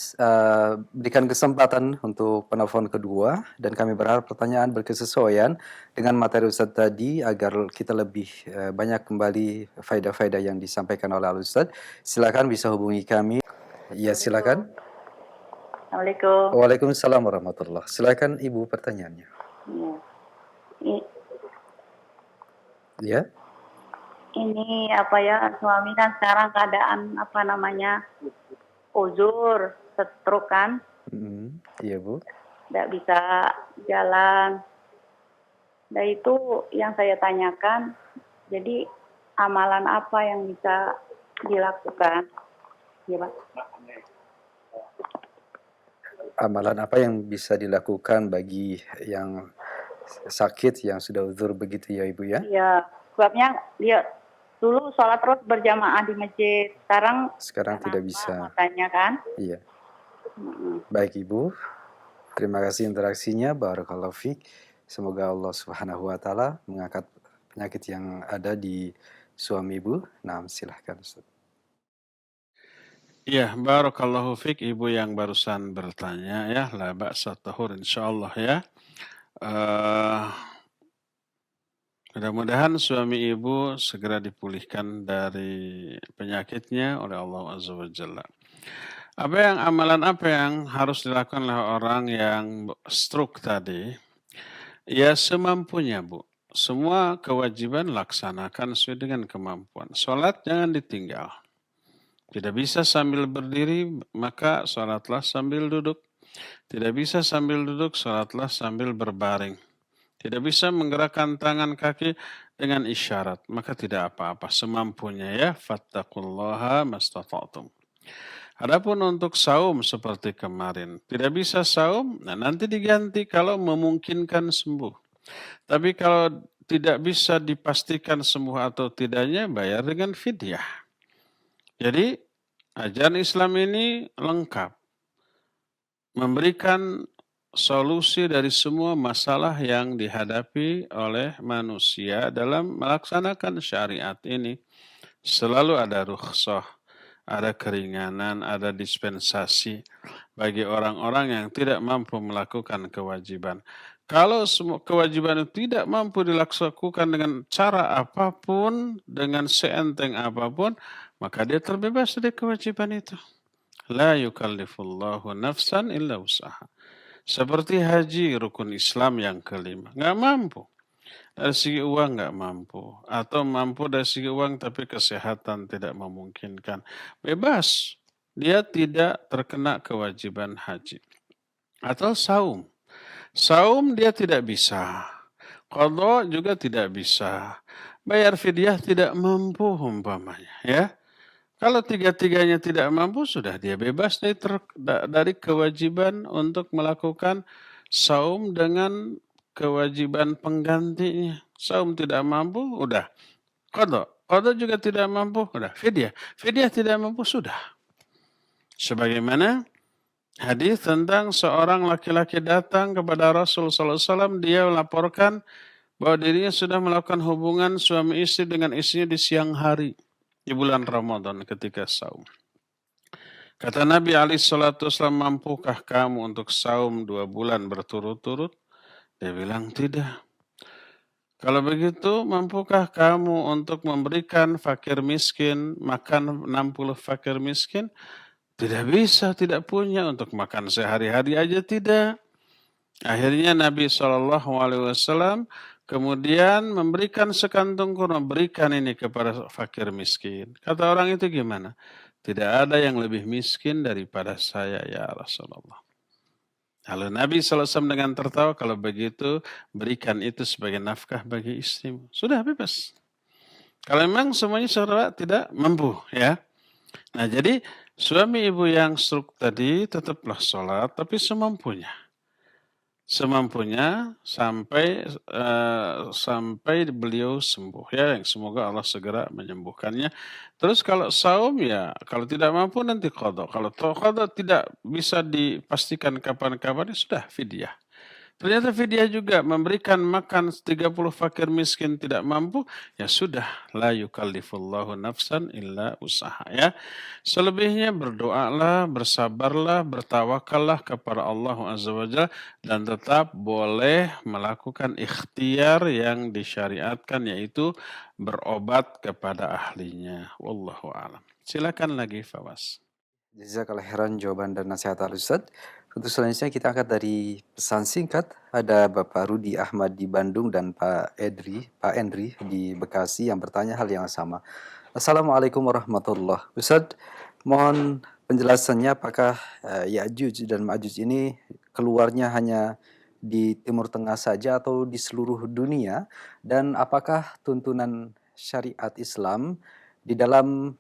berikan kesempatan untuk penelpon kedua dan kami berharap pertanyaan berkesesuaian dengan materi Ustadz tadi agar kita lebih banyak kembali faedah-faedah yang disampaikan oleh Al-Ustadz. Silakan bisa hubungi kami. Ya, silakan. Assalamualaikum. Waalaikumsalam warahmatullah. Silakan Ibu pertanyaannya. Ya. I- Ya, Ini apa ya, suami kan sekarang keadaan apa namanya, uzur, stroke kan, Iya Bu. tidak bisa jalan. Nah itu yang saya tanyakan, jadi amalan apa yang bisa dilakukan? Ya Pak. Amalan apa yang bisa dilakukan bagi yang sakit, yang sudah uzur begitu ya Ibu ya? Iya, sebabnya dia dulu sholat terus berjamaah di masjid, sekarang Tidak kenapa bisa. matanya kan? Iya. Baik Ibu, terima kasih interaksinya. Barakallahu fiik. Semoga Allah Subhanahu wa taala mengangkat penyakit yang ada di suami Ibu. Nah, silahkan Ustaz. Ya, barakallahu fik Ibu yang barusan bertanya ya, la ba'sa tahur insyaallah ya. Mudah-mudahan suami Ibu segera dipulihkan dari penyakitnya oleh Allah Azza wa Jalla. Amalan apa yang harus dilakukan oleh orang yang stroke tadi? Ya semampunya Bu. Semua kewajiban laksanakan sesuai dengan kemampuan. Sholat jangan ditinggal. Tidak bisa sambil berdiri, maka sholatlah sambil duduk. Tidak bisa sambil duduk, sholatlah sambil berbaring. Tidak bisa menggerakkan tangan kaki dengan isyarat, maka tidak apa-apa, semampunya ya. Fattaqullaha mastata'tum. Adapun untuk saum seperti kemarin, tidak bisa saum, nah nanti diganti kalau memungkinkan sembuh. Tapi kalau tidak bisa dipastikan sembuh atau tidaknya, bayar dengan fidyah. Jadi ajaran Islam ini lengkap, memberikan solusi dari semua masalah yang dihadapi oleh manusia dalam melaksanakan syariat ini. Selalu ada rukhsah, ada keringanan, ada dispensasi bagi orang-orang yang tidak mampu melakukan kewajiban. Kalau semua kewajiban itu tidak mampu dilakukan dengan cara apapun, dengan seenteng apapun, maka dia terbebas dari kewajiban itu. La yukallifullahu nafsan illa usaha. Seperti haji rukun Islam yang kelima. Nggak mampu. Dari segi uang nggak mampu. Atau mampu dari segi uang tapi kesehatan tidak memungkinkan. Bebas. Dia tidak terkena kewajiban haji. Atau saum. Saum dia tidak bisa. Qadha juga tidak bisa. Bayar fidyah tidak mampu umpamanya. Ya. Kalau tiga-tiganya tidak mampu, sudah dia bebas dari kewajiban untuk melakukan saum dengan kewajiban penggantinya. Saum tidak mampu, udah. Qadha. Qadha juga tidak mampu, udah. Fidyah. Fidyah tidak mampu, sudah. Sebagaimana hadis tentang seorang laki-laki datang kepada Rasul SAW, dia melaporkan bahwa dirinya sudah melakukan hubungan suami istri dengan istrinya di siang hari di bulan Ramadan ketika saum. Kata Nabi SAW, mampukah kamu untuk saum 2 bulan berturut-turut? Dia bilang tidak. Kalau begitu, mampukah kamu untuk memberikan fakir miskin, makan 60 fakir miskin? Tidak bisa, tidak punya untuk makan sehari-hari aja tidak. Akhirnya Nabi SAW kemudian memberikan sekantung kurma, berikan ini kepada fakir miskin. Kata orang itu gimana? Tidak ada yang lebih miskin daripada saya ya Rasulullah. Lalu Nabi SAW dengan tertawa, kalau begitu berikan itu sebagai nafkah bagi istrimu. Sudah bebas. Kalau memang semuanya saudara tidak mampu ya. Nah jadi suami ibu yang stroke tadi tetaplah sholat tapi semampunya sampai beliau sembuh ya, yang semoga Allah segera menyembuhkannya. Terus kalau saum ya kalau tidak mampu nanti qadha. Kalau qadha tidak bisa dipastikan kapan-kapan ya sudah fidyah. Ternyata fidyah juga memberikan makan 30 fakir miskin tidak mampu, ya sudah, la yukallifullahu nafsan illa usaha ya. Selebihnya berdoalah, bersabarlah, bertawakallah kepada Allah Azza wa Jalla dan tetap boleh melakukan ikhtiar yang disyariatkan yaitu berobat kepada ahlinya. Wallahu a'lam. Silakan lagi Fawaz. Jazakallahu khairan jawaban dan nasihat Al Ustaz. Untuk selanjutnya kita angkat dari pesan singkat. Ada Bapak Rudi Ahmad di Bandung dan Pak Endri di Bekasi yang bertanya hal yang sama. Assalamualaikum warahmatullahi wabarakatuh. Ustadz, mohon penjelasannya apakah Ya'juj dan Ma'juj ini keluarnya hanya di Timur Tengah saja atau di seluruh dunia, dan apakah tuntunan syariat Islam di dalam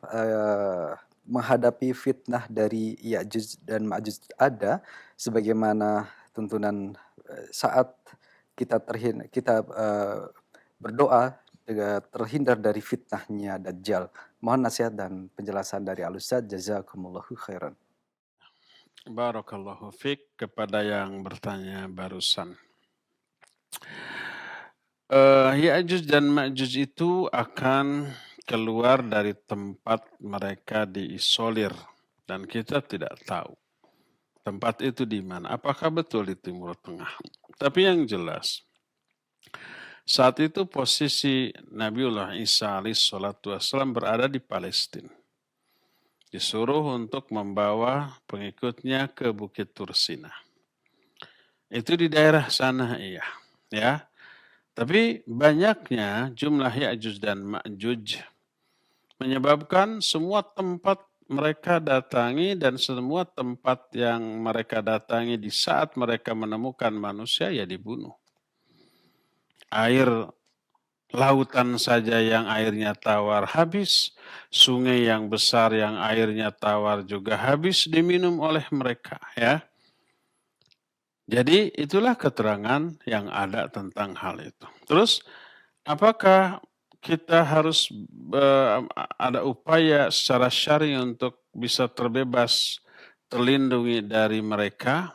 menghadapi fitnah dari Ya'juj dan Ma'juj ada sebagaimana tuntunan saat kita berdoa terhindar dari fitnahnya Dajjal. Mohon nasihat dan penjelasan dari Al-Ustadz. Jazakumullahu khairan. Barakallahu fiik kepada yang bertanya barusan. Ya'juj dan Ma'juj itu akan keluar dari tempat mereka diisolir dan kita tidak tahu tempat itu di mana. Apakah betul di Timur Tengah? Tapi yang jelas saat itu posisi Nabiullah Isa alaihissalam berada di Palestina. Disuruh untuk membawa pengikutnya ke Bukit Tursina. Itu di daerah sana ya. Tapi banyaknya jumlah Ya'juj dan Ma'juj menyebabkan semua tempat mereka datangi dan semua tempat yang mereka datangi di saat mereka menemukan manusia ya dibunuh. Air lautan saja yang airnya tawar habis, sungai yang besar yang airnya tawar juga habis diminum oleh mereka ya. Jadi itulah keterangan yang ada tentang hal itu. Terus apakah kita harus ada upaya secara syar'i untuk bisa terbebas, terlindungi dari mereka?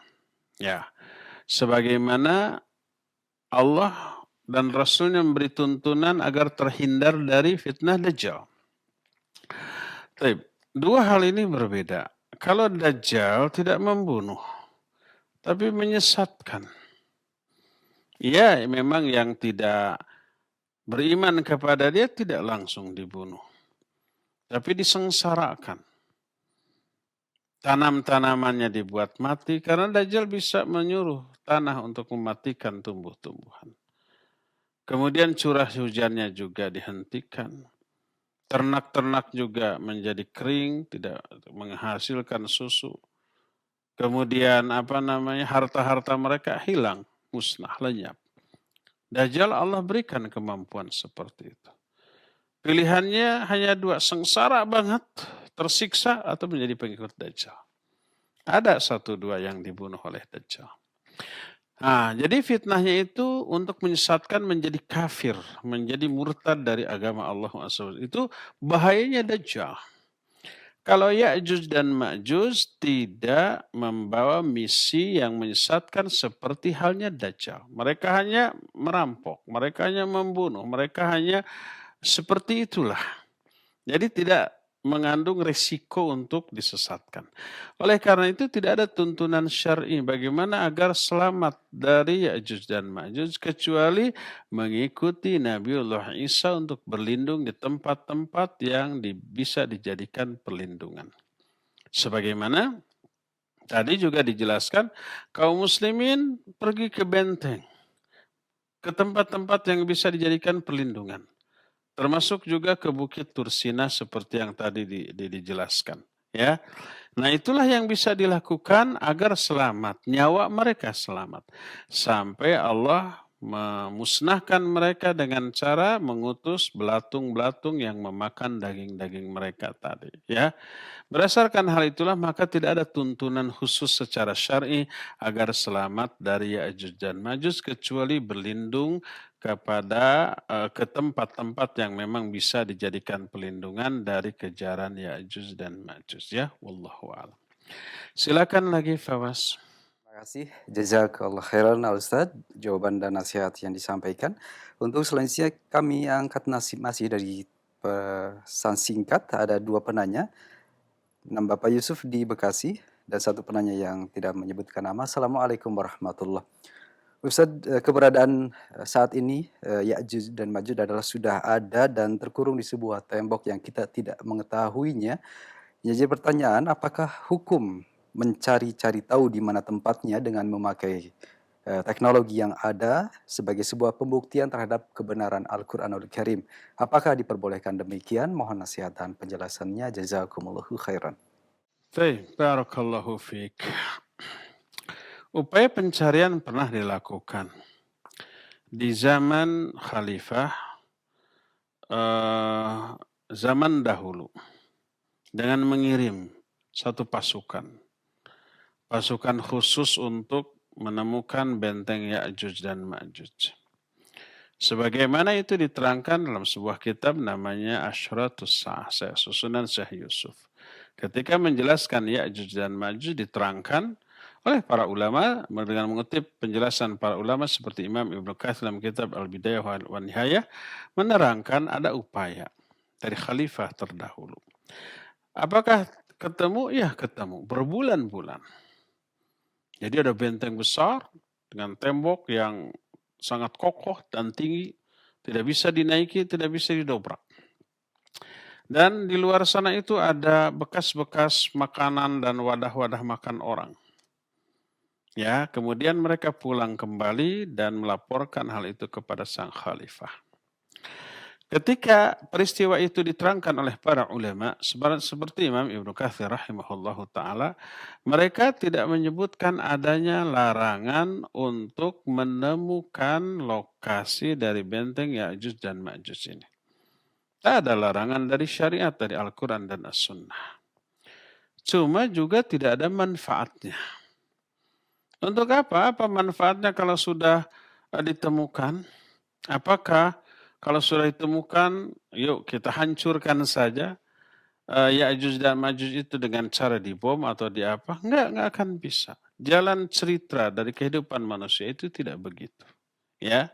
Ya, sebagaimana Allah dan Rasulnya memberi tuntunan agar terhindar dari fitnah Dajjal. Dua hal ini berbeda. Kalau Dajjal tidak membunuh, tapi menyesatkan. Ya, memang yang tidak beriman kepada dia tidak langsung dibunuh, tapi disengsarakan. Tanam-tanamannya dibuat mati karena Dajjal bisa menyuruh tanah untuk mematikan tumbuh-tumbuhan. Kemudian curah hujannya juga dihentikan. Ternak-ternak juga menjadi kering, tidak menghasilkan susu. Kemudian harta-harta mereka hilang, musnah, lenyap. Dajjal Allah berikan kemampuan seperti itu. Pilihannya hanya dua, sengsara banget, tersiksa atau menjadi pengikut Dajjal. Ada 1-2 yang dibunuh oleh Dajjal. Nah, jadi fitnahnya itu untuk menyesatkan menjadi kafir, menjadi murtad dari agama Allah SWT. Itu bahayanya Dajjal. Kalau Ya'juj dan Ma'juj tidak membawa misi yang menyesatkan seperti halnya Dajjal. Mereka hanya merampok, mereka hanya membunuh, mereka hanya seperti itulah. Jadi tidak mengandung resiko untuk disesatkan. Oleh karena itu tidak ada tuntunan syar'i bagaimana agar selamat dari Ya'juj dan Ma'juj kecuali mengikuti Nabiullah Isa untuk berlindung di tempat-tempat yang bisa dijadikan perlindungan. Sebagaimana tadi juga dijelaskan, kaum muslimin pergi ke benteng, ke tempat-tempat yang bisa dijadikan perlindungan. Termasuk juga ke Bukit Tursina seperti yang tadi dijelaskan. Ya, nah itulah yang bisa dilakukan agar selamat, nyawa mereka selamat. Sampai Allah memusnahkan mereka dengan cara mengutus belatung-belatung yang memakan daging-daging mereka tadi. Ya, berdasarkan hal itulah maka tidak ada tuntunan khusus secara syar'i agar selamat dari Ya'juj dan Ma'juj kecuali berlindung ke tempat-tempat yang memang bisa dijadikan pelindungan dari kejaran Ya'juj dan Ma'juj ya. Wallahu a'lam. Silakan lagi Fawaz. Terima kasih. Jazakallah khairan Al-Ustadz, jawaban dan nasihat yang disampaikan. Untuk selanjutnya kami angkat masih dari pesan singkat. Ada 2 penanya. Bapak Yusuf di Bekasi dan 1 penanya yang tidak menyebutkan nama. Assalamualaikum warahmatullahi wabarakatuh. Ustaz, keberadaan saat ini Ya'juj dan Ma'juj adalah sudah ada dan terkurung di sebuah tembok yang kita tidak mengetahuinya. Jadi pertanyaan, apakah hukum mencari-cari tahu di mana tempatnya dengan memakai teknologi yang ada sebagai sebuah pembuktian terhadap kebenaran Al-Quranul Karim. Apakah diperbolehkan demikian? Mohon nasihat dan penjelasannya. Jazakumullahu khairan. Baik, barakallahu fiik. Upaya pencarian pernah dilakukan di zaman khalifah zaman dahulu dengan mengirim satu pasukan khusus untuk menemukan benteng Ya'juj dan Ma'juj. Sebagaimana itu diterangkan dalam sebuah kitab namanya Asyratus Sa'ah, susunan Syekh Yusuf. Ketika menjelaskan Ya'juj dan Ma'juj diterangkan oleh para ulama dengan mengutip penjelasan para ulama seperti Imam Ibnu Katsir dalam kitab Al-Bidayah wa Nihayah menerangkan ada upaya dari khalifah terdahulu. Apakah ketemu? Ya, ketemu berbulan-bulan. Jadi ada benteng besar dengan tembok yang sangat kokoh dan tinggi, tidak bisa dinaiki, tidak bisa didobrak. Dan di luar sana itu ada bekas-bekas makanan dan wadah-wadah makan orang. Ya, kemudian mereka pulang kembali dan melaporkan hal itu kepada sang khalifah. Ketika peristiwa itu diterangkan oleh para ulama, seperti Imam Ibnu Katsir rahimahullahu ta'ala, mereka tidak menyebutkan adanya larangan untuk menemukan lokasi dari benteng Ya'juj dan Ma'juj ini. Tak ada larangan dari syariat, dari Al-Quran dan As-Sunnah. Cuma juga tidak ada manfaatnya. Untuk apa? Apa manfaatnya kalau sudah ditemukan? Apakah kalau sudah ditemukan, yuk kita hancurkan saja Ya'juj dan Ma'juj itu dengan cara dibom atau di apa? Enggak akan bisa. Jalan cerita dari kehidupan manusia itu tidak begitu. Ya.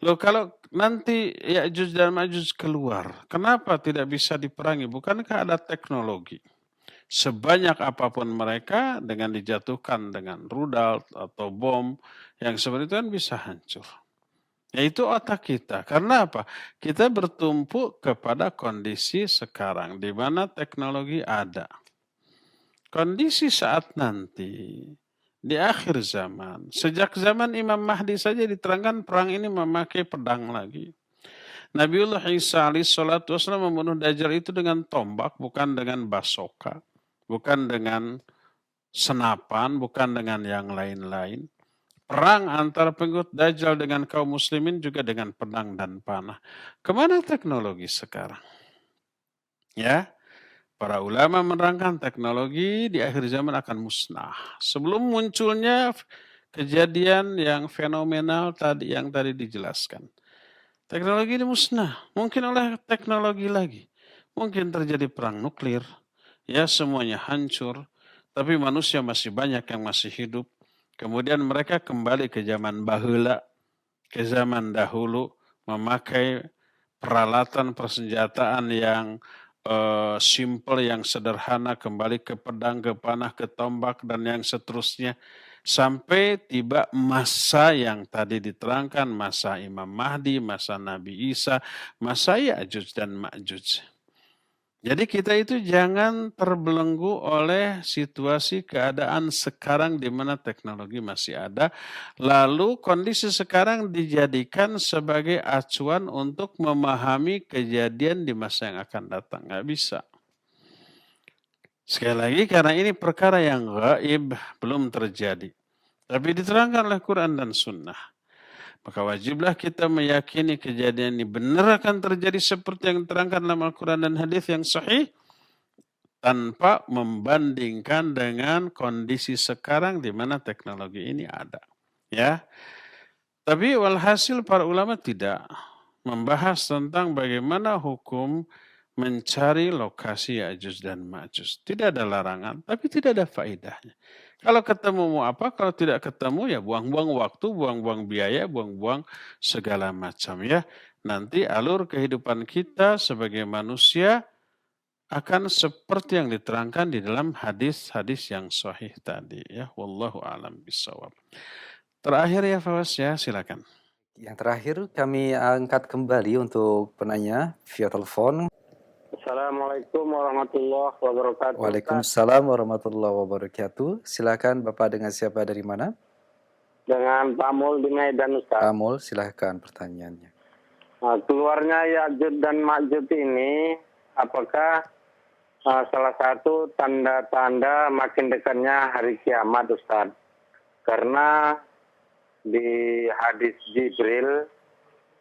Loh kalau nanti Ya'juj dan Ma'juj keluar, kenapa tidak bisa diperangi? Bukankah ada teknologi? Sebanyak apapun mereka dengan dijatuhkan dengan rudal atau bom yang seperti itu kan bisa hancur. Yaitu otak kita. Karena apa? Kita bertumpu kepada kondisi sekarang di mana teknologi ada. Kondisi saat nanti di akhir zaman, sejak zaman Imam Mahdi saja diterangkan perang ini memakai pedang lagi. Nabiullah Isa alaihissalatu wassalam membunuh Dajjal itu dengan tombak, bukan dengan basoka. Bukan dengan senapan, bukan dengan yang lain-lain. Perang antara pengikut Dajjal dengan kaum muslimin juga dengan pedang dan panah. Kemana teknologi sekarang? Ya, para ulama menerangkan teknologi di akhir zaman akan musnah. Sebelum munculnya kejadian yang fenomenal yang tadi dijelaskan. Teknologi ini musnah. Mungkin oleh teknologi lagi. Mungkin terjadi perang nuklir. Ya, semuanya hancur, tapi manusia masih banyak yang masih hidup. Kemudian mereka kembali ke zaman baheula, ke zaman dahulu, memakai peralatan persenjataan yang simple, yang sederhana, kembali ke pedang, ke panah, ke tombak, dan yang seterusnya. Sampai tiba masa yang tadi diterangkan, masa Imam Mahdi, masa Nabi Isa, masa Ya'juj dan Ma'juj. Jadi kita itu jangan terbelenggu oleh situasi keadaan sekarang di mana teknologi masih ada. Lalu kondisi sekarang dijadikan sebagai acuan untuk memahami kejadian di masa yang akan datang. Nggak bisa. Sekali lagi karena ini perkara yang gaib, belum terjadi. Tapi diterangkan oleh Quran dan Sunnah. Maka wajiblah kita meyakini kejadian ini benar akan terjadi seperti yang diterangkan dalam Al-Quran dan hadis yang sahih, tanpa membandingkan dengan kondisi sekarang di mana teknologi ini ada. Ya. Tapi walhasil para ulama tidak membahas tentang bagaimana hukum mencari lokasi Ya'juj dan Ma'juj. Tidak ada larangan, tapi tidak ada faedahnya. Kalau ketemu mau apa, kalau tidak ketemu ya buang-buang waktu, buang-buang biaya, buang-buang segala macam ya. Nanti alur kehidupan kita sebagai manusia akan seperti yang diterangkan di dalam hadis-hadis yang sahih tadi ya. Wallahu a'lam bishawab. Terakhir ya Fawaz ya, silakan. Yang terakhir kami angkat kembali untuk penanya via telepon. Assalamualaikum warahmatullahi wabarakatuh. Waalaikumsalam warahmatullahi wabarakatuh. Silakan Bapak, dengan siapa dari mana? Dengan Pak Mul di Medan, Ustaz. Pak Mul, silakan pertanyaannya. Nah, keluarnya Ya'juj dan Ma'juj ini, apakah salah satu tanda-tanda makin dekatnya hari kiamat, Ustaz? Karena di hadis Jibril,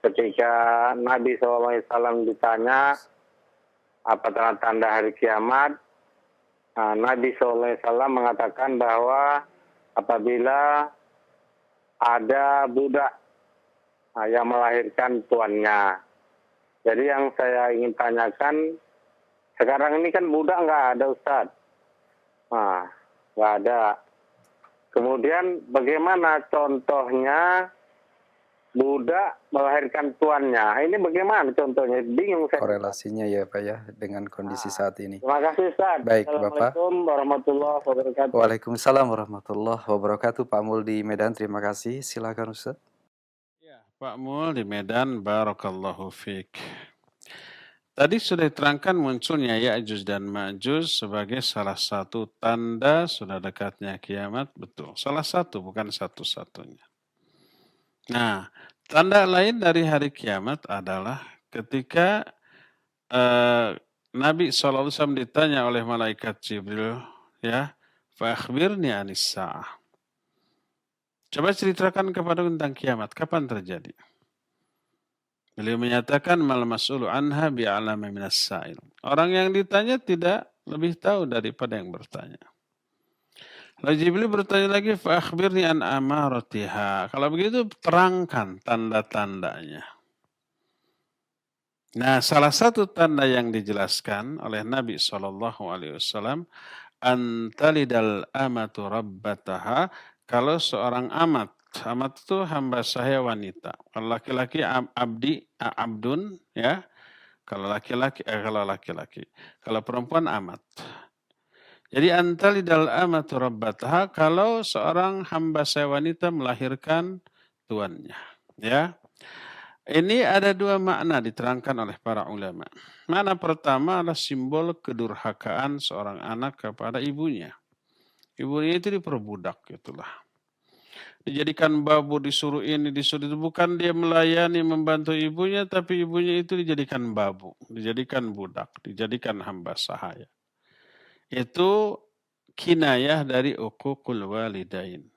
ketika Nabi SAW ditanya apa tanda-tanda hari kiamat, Nabi SAW mengatakan bahwa apabila ada budak yang melahirkan tuannya. Jadi yang saya ingin tanyakan, sekarang ini kan budak nggak ada, Ustaz. Nggak ada. Kemudian bagaimana contohnya budak melahirkan tuannya? Ini bagaimana contohnya? Bingung saya. Korelasinya ya Pak ya dengan kondisi saat ini. Terima kasih, Ustaz. Baik, Bapak. Assalamualaikum warahmatullahi wabarakatuh. Waalaikumsalam warahmatullahi wabarakatuh. Pak Mul di Medan, terima kasih. Silakan Ustaz. Ya, Pak Mul di Medan, barakallahu fiik. Tadi sudah diterangkan munculnya Ya'juj dan Ma'juj sebagai salah satu tanda sudah dekatnya kiamat, betul. Salah satu, bukan satu-satunya. Nah, tanda lain dari hari kiamat adalah ketika Nabi SAW ditanya oleh malaikat Jibril, ya, fa akhbirni anis sa'ah. Coba ceritakan kepada tentang kiamat, kapan terjadi? Beliau menyatakan mal mas'ulu anha bi'alama minas sa'il. Orang yang ditanya tidak lebih tahu daripada yang bertanya. Lalu Jibril bertanya lagi, fa akhbirni an amaratiha. Kalau begitu terangkan tanda-tandanya. Nah, salah satu tanda yang dijelaskan oleh Nabi SAW, antalidal amatu rabbataha, kalau seorang amat itu hamba sahaya wanita. Kalau laki-laki abdun, ya. Kalau laki-laki. Kalau perempuan amat. Jadi antalidal amatu rabbataha, kalau seorang hamba sahaya wanita melahirkan tuannya, ya. Ini ada dua makna diterangkan oleh para ulama. Makna pertama adalah simbol kedurhakaan seorang anak kepada ibunya. Ibunya itu diperbudak, itulah. Dijadikan babu, disuruh ini, disuruh itu. Bukan dia melayani, membantu ibunya, tapi ibunya itu dijadikan babu, dijadikan budak, dijadikan hamba sahaya. Itu kinayah dari uququl walidain.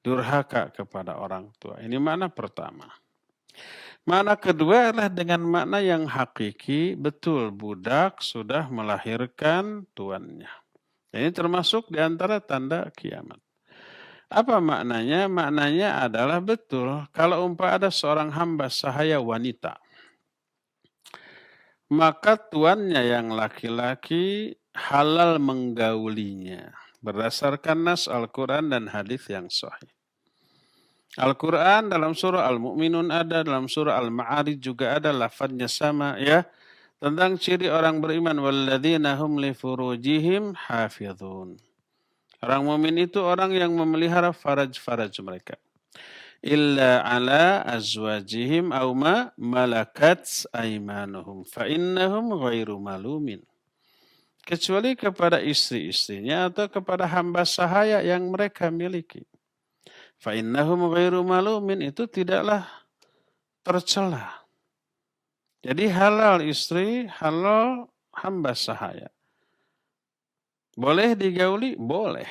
Durhaka kepada orang tua. Ini makna pertama. Makna kedua adalah dengan makna yang hakiki, betul budak sudah melahirkan tuannya. Ini termasuk di antara tanda kiamat. Apa maknanya? Maknanya adalah betul kalau ada seorang hamba sahaya wanita, maka tuannya yang laki-laki halal menggaulinya berdasarkan nas Al-Quran dan hadis yang sahih. Al-Quran dalam surah Al-Mu'minun ada, dalam surah Al-Ma'arij juga ada, lafadznya sama, ya, tentang ciri orang beriman, walladzina hum li furujihim hafizun. Orang mukmin itu orang yang memelihara faraj mereka. Illa ala azwajihim aw ma malakat aymanuhum fa innahum ghairu malumin. Kecuali kepada istri-istrinya atau kepada hamba sahaya yang mereka miliki. Fa innahum ghairu malumin, itu tidaklah tercela. Jadi halal istri, halal hamba sahaya. Boleh digauli? Boleh.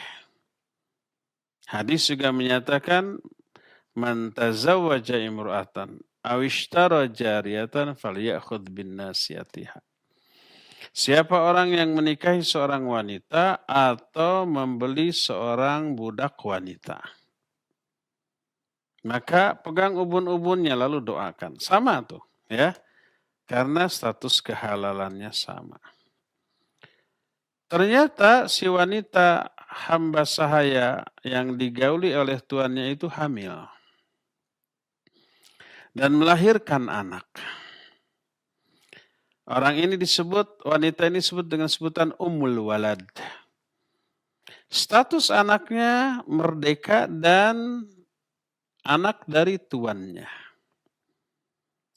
Hadis juga menyatakan, man tazawwaja imru'atan aw ishtara jariyatan falyakhudh bin nasiyatiha. Siapa orang yang menikahi seorang wanita atau membeli seorang budak wanita, maka pegang ubun-ubunnya lalu doakan. Sama tuh, ya. Karena status kehalalannya sama. Ternyata si wanita hamba sahaya yang digauli oleh tuannya itu hamil dan melahirkan anak. Wanita ini disebut dengan sebutan Ummul Walad. Status anaknya merdeka dan anak dari tuannya.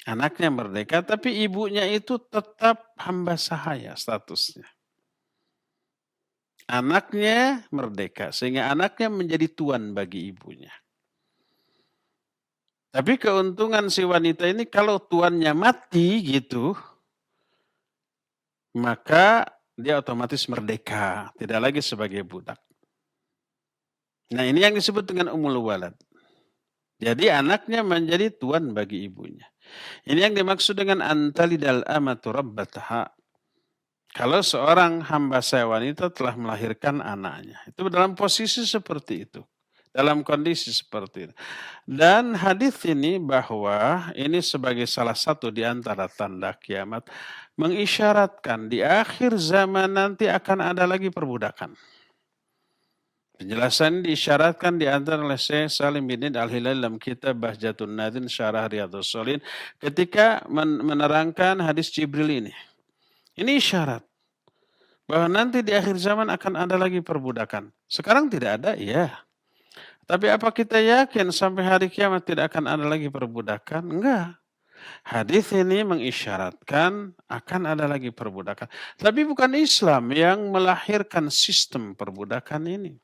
Anaknya merdeka, tapi ibunya itu tetap hamba sahaya statusnya. Anaknya merdeka, sehingga anaknya menjadi tuan bagi ibunya. Tapi keuntungan si wanita ini kalau tuannya mati gitu, maka dia otomatis merdeka, tidak lagi sebagai budak. Nah ini yang disebut dengan umul walad. Jadi anaknya menjadi tuan bagi ibunya. Ini yang dimaksud dengan antalidal amatu rabbataha. Kalau seorang hamba saya wanita telah melahirkan anaknya, itu dalam posisi seperti itu. Dalam kondisi seperti itu. Dan hadis ini bahwa ini sebagai salah satu di antara tanda kiamat mengisyaratkan di akhir zaman nanti akan ada lagi perbudakan. Penjelasan diisyaratkan di antara oleh Syekh Salim bin Al-Hilal dalam kitab Bahjatun Nadin Syarah Riyadhus Shalihin ketika menerangkan hadis Jibril ini. Ini isyarat bahwa nanti di akhir zaman akan ada lagi perbudakan. Sekarang tidak ada, iya. Tapi apa kita yakin sampai hari kiamat tidak akan ada lagi perbudakan? Enggak. Hadis ini mengisyaratkan akan ada lagi perbudakan. Tapi bukan Islam yang melahirkan sistem perbudakan ini.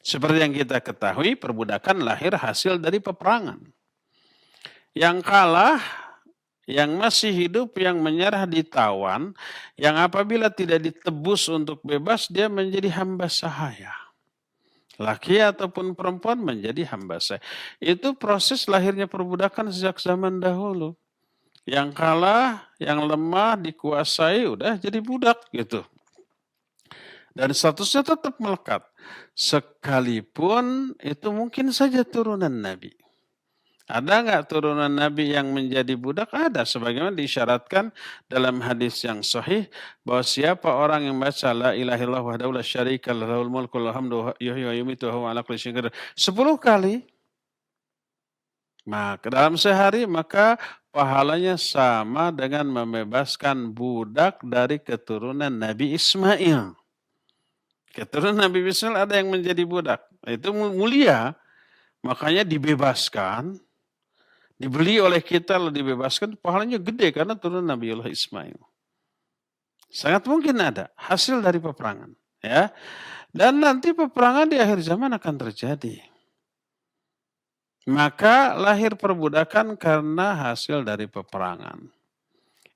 Seperti yang kita ketahui, perbudakan lahir hasil dari peperangan. Yang kalah, yang masih hidup, yang menyerah ditawan, yang apabila tidak ditebus untuk bebas, dia menjadi hamba sahaya. Laki ataupun perempuan menjadi hamba sahaya. Itu proses lahirnya perbudakan sejak zaman dahulu. Yang kalah, yang lemah, dikuasai, udah jadi budak gitu. Dan statusnya tetap melekat. Sekalipun itu mungkin saja turunan Nabi. Ada nggak turunan Nabi yang menjadi budak? Ada, sebagaimana diisyaratkan dalam hadis yang sahih bahwa siapa orang yang baca la ilaha illallah wahdahu la syarika lahul mulku wal hamdu yuhyi wa yumiitu wa huwa ala kulli syai'in qadir 10 kali, maka dalam sehari maka pahalanya sama dengan membebaskan budak dari keturunan Nabi Ismail. Keturunan Nabi Ismail ada yang menjadi budak. Itu mulia, makanya dibebaskan. Dibeli oleh kita lalu dibebaskan, pahalanya gede karena turun Nabiullah Ismail. Sangat mungkin ada hasil dari peperangan, ya. Dan nanti peperangan di akhir zaman akan terjadi. Maka lahir perbudakan karena hasil dari peperangan.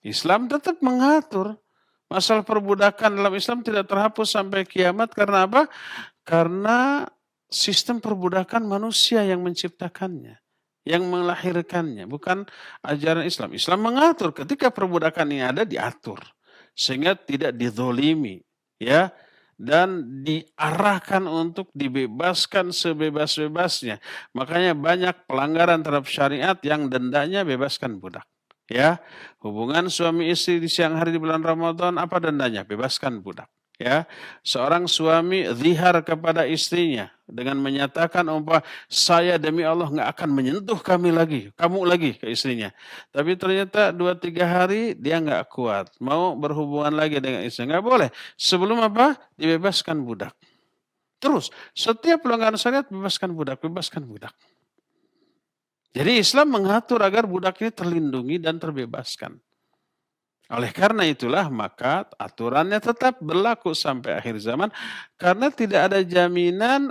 Islam tetap mengatur masalah perbudakan dalam Islam tidak terhapus sampai kiamat karena apa? Karena sistem perbudakan manusia yang menciptakannya, yang melahirkannya, bukan ajaran Islam. Islam mengatur ketika perbudakan ini ada diatur sehingga tidak dizolimi, ya, dan diarahkan untuk dibebaskan sebebas-bebasnya. Makanya banyak pelanggaran terhadap syariat yang dendanya bebaskan budak. Ya, hubungan suami istri di siang hari di bulan Ramadan apa dendanya? Bebaskan budak. Ya, seorang suami zihar kepada istrinya dengan menyatakan saya demi Allah nggak akan menyentuh kamu lagi ke istrinya. Tapi ternyata 2-3 hari dia nggak kuat, mau berhubungan lagi dengan istri, nggak boleh. Sebelum apa? Dibebaskan budak. Terus setiap pelanggaran syariat bebaskan budak. Jadi Islam mengatur agar budak ini terlindungi dan terbebaskan. Oleh karena itulah maka aturannya tetap berlaku sampai akhir zaman karena tidak ada jaminan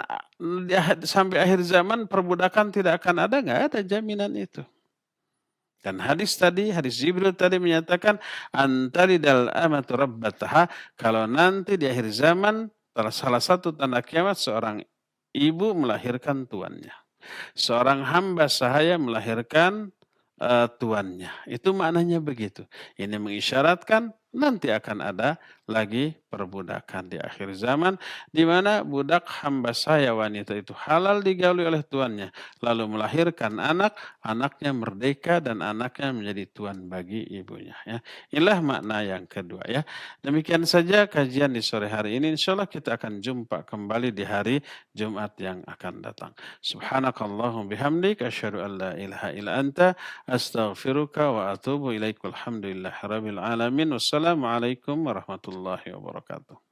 sampai akhir zaman perbudakan tidak akan ada, nggak ada jaminan itu. Dan hadis Jibril tadi menyatakan antalidal amatu rabbataha, kalau nanti di akhir zaman salah satu tanda kiamat seorang ibu melahirkan tuannya. Seorang hamba sahaya melahirkan tuannya. Itu maknanya begitu. Ini mengisyaratkan nanti akan ada lagi perbudakan di akhir zaman di mana budak hamba sahaya wanita itu halal digauli oleh tuannya lalu melahirkan anaknya merdeka dan anaknya menjadi tuan bagi ibunya, ya. Inilah makna yang kedua, ya. Demikian saja kajian di sore hari ini. Insyaallah kita akan jumpa kembali di hari Jumat yang akan datang. Subhanakallahumma bihamdik asyhadu an la ilaha illa anta astaghfiruka wa atubu ilaik. Walhamdulillahirabbil alamin. Wassalamualaikum warahmatullahi wabarakatuh.